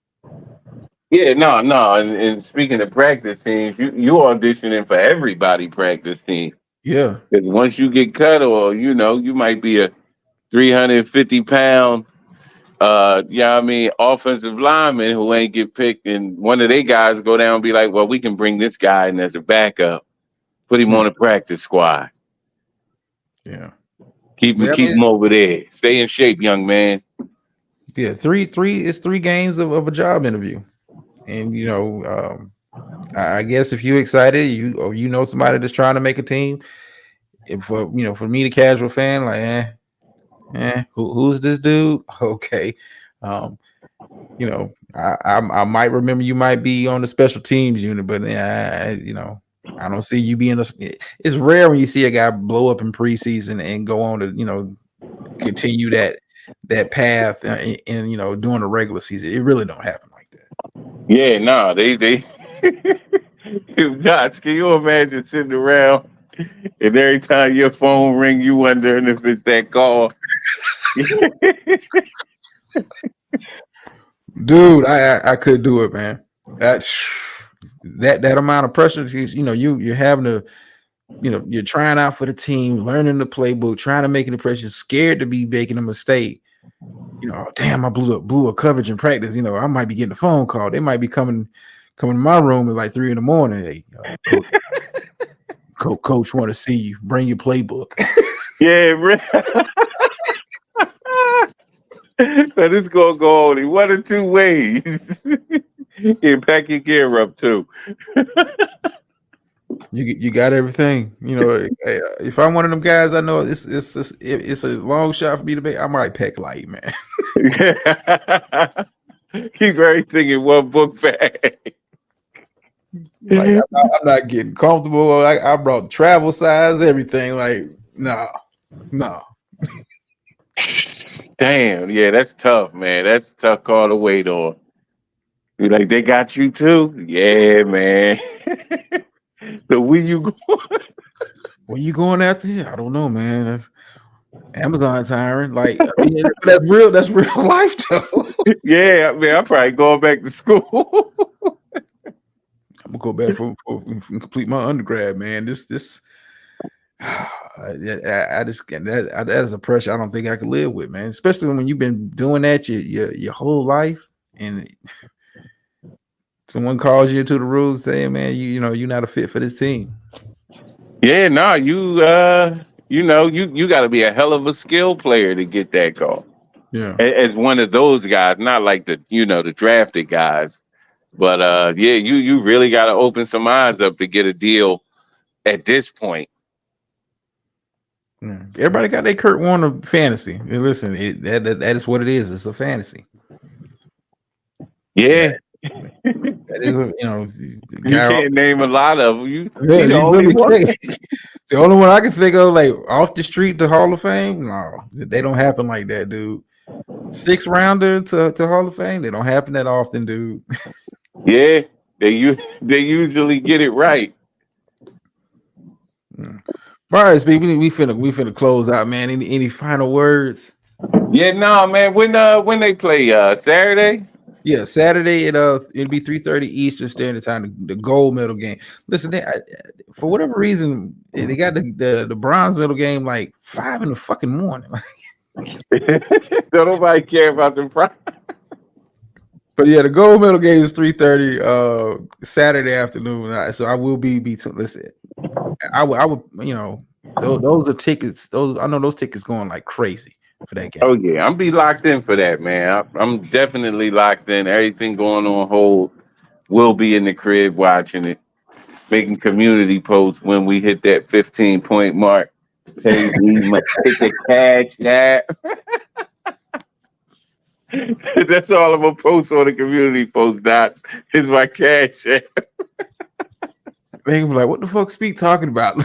Speaker 2: Yeah, no, no. And speaking of practice teams, you auditioning for everybody practice team.
Speaker 1: Yeah,
Speaker 2: Because once you get cut, or you might be a 350 pound, I mean, offensive lineman who ain't get picked, and one of their guys go down and be like, well, we can bring this guy in as a backup, put him
Speaker 1: yeah,
Speaker 2: on the practice squad,
Speaker 1: yeah.
Speaker 2: keep him
Speaker 1: But I
Speaker 2: keep
Speaker 1: mean,
Speaker 2: him over there, stay in shape, young man.
Speaker 1: yeah, three. It's 3 games of a job interview, and I guess if you're excited, you know somebody that's trying to make a team. And for me, the casual fan, like, who's this dude? Okay, um, I might remember you might be on the special teams unit, but I don't see you being it's rare when you see a guy blow up in preseason and go on to continue that path and during the regular season. It really don't happen like that.
Speaker 2: Yeah, no, they. Dots, can you imagine sitting around and every time your phone ring, you wondering if it's that call?
Speaker 1: Dude, I could do it, man. That amount of pressure, you're having to, you're trying out for the team, learning the playbook, trying to make an impression, scared to be making a mistake. Oh, damn, I blew a coverage in practice. I might be getting a phone call. They might be coming to my room at like 3 a.m. Hey, coach want to see you. Bring your playbook.
Speaker 2: Yeah, so this gonna go only one or two ways. Yeah, pack your gear up too.
Speaker 1: You got everything. If I'm one of them guys, I know it's a long shot for me to make. I might pack light, man.
Speaker 2: Keep everything in one book bag.
Speaker 1: Like I'm not getting comfortable. I brought travel size, everything. Like no.
Speaker 2: Damn, yeah, that's tough, man. That's a tough call to wait on. You like they got you too? Yeah, man. So where you go?
Speaker 1: Where you going after here? I don't know, man. Amazon's hiring. Like I mean, that's real. That's real life, though.
Speaker 2: Yeah, man, I'm probably going back to school.
Speaker 1: I'm gonna go back for complete my undergrad, man. This. I just that is a pressure I don't think I could live with, man. Especially when you've been doing that your whole life, and someone calls you into the room saying, "Man, you're not a fit for this team."
Speaker 2: Yeah, no, you got to be a hell of a skill player to get that call.
Speaker 1: Yeah,
Speaker 2: As one of those guys, not like the drafted guys, but yeah, you really got to open some eyes up to get a deal at this point.
Speaker 1: yeah. Everybody got their Kurt Warner fantasy. And listen, that is what it is. It's a fantasy.
Speaker 2: Yeah,
Speaker 1: That is the
Speaker 2: you
Speaker 1: guy.
Speaker 2: can't name a lot of them.
Speaker 1: Yeah,
Speaker 2: He the
Speaker 1: you
Speaker 2: only
Speaker 1: really
Speaker 2: one.
Speaker 1: can't. The only one I can think of, like off the street to Hall of Fame, no, they don't happen like that, dude. 6 rounder to Hall of Fame, they don't happen that often, dude.
Speaker 2: Yeah, they usually get it right.
Speaker 1: Mm. All right, speak. We finna close out, man. Any final words?
Speaker 2: Yeah, no, man. When they play Saturday.
Speaker 1: Yeah, Saturday it'll be 3:30 Eastern Standard Time. The gold medal game. Listen, for whatever reason they got the bronze medal game like 5 in the fucking morning.
Speaker 2: Don't nobody care about the prize.
Speaker 1: But yeah, the gold medal game is 3:30 Saturday afternoon. So I will be listen. I would those are tickets. Those I know those tickets going like crazy for that
Speaker 2: Oh
Speaker 1: game.
Speaker 2: yeah, I'm be locked in for that, man. I'm definitely locked in. Everything going on hold. We'll be in the crib watching it, making community posts when we hit that 15-point mark. Hey, hit the cash app. That's all I'm gonna post on the community post. Dots is my cash app.
Speaker 1: They can be like, "What the fuck, Speak talking about?"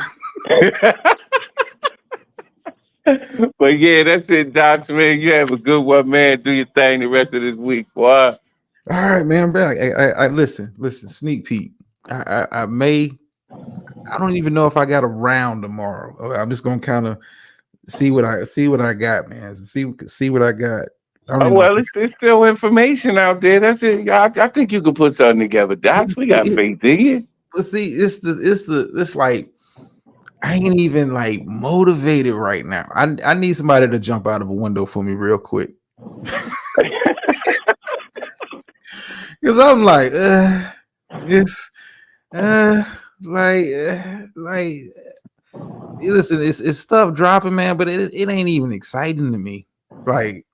Speaker 2: But yeah, that's it, Dots, man. You have a good one, man. Do your thing the rest of this week, boy.
Speaker 1: All right, man. I'm back. I listen. Sneak peek. I may. I don't even know if I got a round tomorrow. I'm just gonna kind of see what I got, man. See what I got. I don't
Speaker 2: Oh
Speaker 1: even know.
Speaker 2: well, it's still information out there. That's it. I think you could put something together, Dots. We got faith in you.
Speaker 1: But see, it's like I ain't even like motivated right now. I need somebody to jump out of a window for me real quick. Because I'm like, it's like listen, it's stuff dropping, man, but it ain't even exciting to me. Like,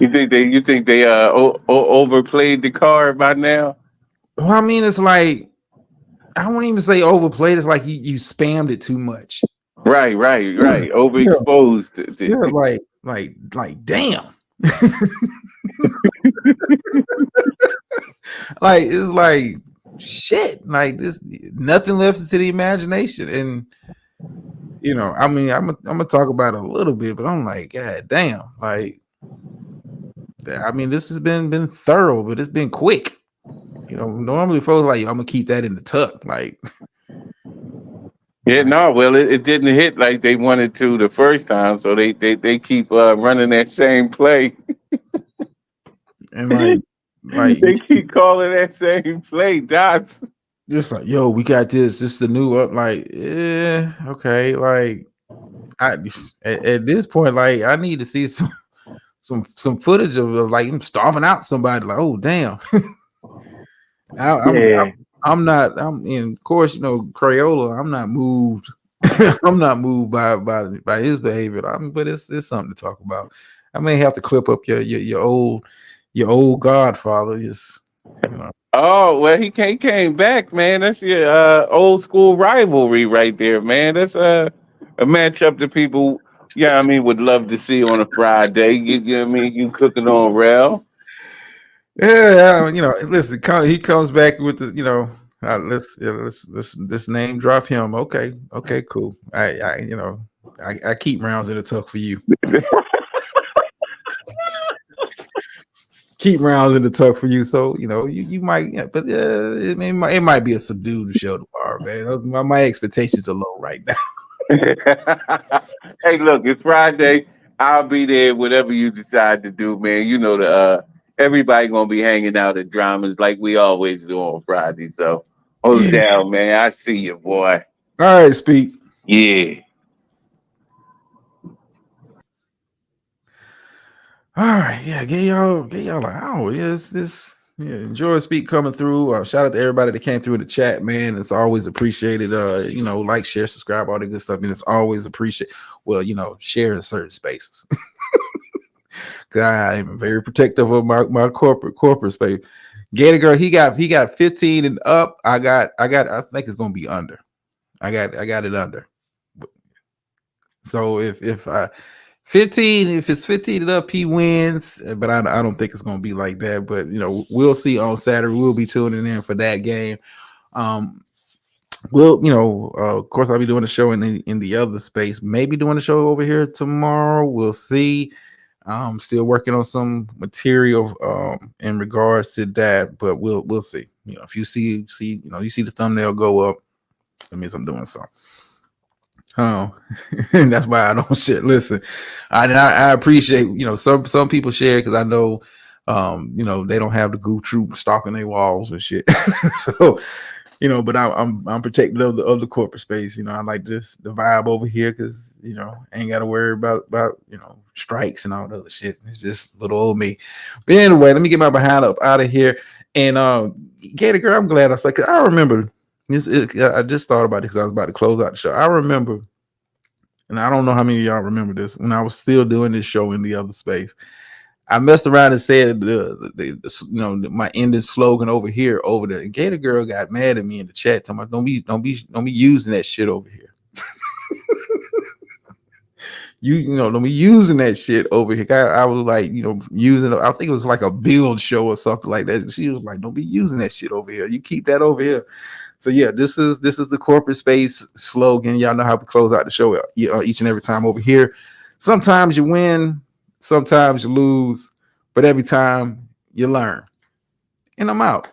Speaker 2: You think they overplayed the card by now?
Speaker 1: well, I mean, it's like I won't even say overplayed. It's like you spammed it too much.
Speaker 2: Right.
Speaker 1: Yeah,
Speaker 2: Overexposed.
Speaker 1: yeah, like damn. Like it's like shit. Like this, nothing left to the imagination. And I mean, I'm gonna talk about it a little bit, but I'm like, God damn. Like, I mean, this has been thorough, but it's been quick. Normally folks like, I'm gonna keep that in the tuck.
Speaker 2: Yeah,
Speaker 1: Like,
Speaker 2: no, well, it didn't hit like they wanted to the first time, so they keep running that same play.
Speaker 1: and like
Speaker 2: They keep calling that same play, Dots.
Speaker 1: just like, yo, we got this. This is the new up. Like, okay. Like, at this point, like, I need to see some footage of like him stomping out somebody. Like, oh damn. I, I'm
Speaker 2: Yeah,
Speaker 1: I'm not. I'm in. Of course, Crayola. I'm not moved. I'm not moved by his behavior. But it's something to talk about. I may have to clip up your old Godfather. Just you know.
Speaker 2: Oh well, he came back, man. That's your old school rivalry right there, man. That's a matchup that people, yeah, I mean, would love to see on a Friday. You know what I mean? You cooking on rail.
Speaker 1: Yeah, listen, he comes back with the, let's name drop him. Okay, cool. I keep rounds in the tuck for you. Keep rounds in the tuck for you. So you might, yeah, but it might be a subdued show tomorrow, man. My expectations are low right now.
Speaker 2: Hey, look, it's Friday. I'll be there, whatever you decide to do, man. You know the everybody gonna be hanging out at dramas like we always do on Friday. So hold it
Speaker 1: Yeah.
Speaker 2: down, man. I see you, boy.
Speaker 1: All right, speak.
Speaker 2: Yeah.
Speaker 1: All right, yeah, get y'all like, oh, yes, this, yeah, enjoy speak coming through. Shout out to everybody that came through in the chat, man. It's always appreciated. Like, share, subscribe, all the good stuff, and it's always appreciated. Well, share in certain spaces. I am very protective of my corporate space. Gator girl, he got 15 and up. I think it's gonna be under. I got it under. So if I 15, if it's 15 and up, he wins. But I don't think it's gonna be like that. But we'll see on Saturday. We'll be tuning in for that game. Of course, I'll be doing a show in the other space. Maybe doing a show over here tomorrow. We'll see. I'm still working on some material in regards to that, but we'll see. If you see you see the thumbnail go up, that means I'm doing something. Oh, and that's why I don't shit. Listen, I appreciate some people share because I know they don't have the goo troop stalking their walls and shit. So But I'm protective of the corporate space. I like this the vibe over here because I ain't got to worry about strikes and all the other shit. It's just little old me. But anyway, let me get my behind up out of here. And Gator girl, I'm glad I said. 'Cause I remember this. I just thought about it because I was about to close out the show. I remember, and I don't know how many of y'all remember this when I was still doing this show in the other space. I messed around and said my ending slogan over here over there. Gator girl got mad at me in the chat, talking about don't be using that shit over here. Don't be using that shit over here. I was like, using. I think it was like a build show or something like that. She was like, don't be using that shit over here. You keep that over here. So yeah, this is the corporate space slogan. Y'all know how we close out the show each and every time over here. Sometimes you win, sometimes you lose, but every time you learn. And I'm out.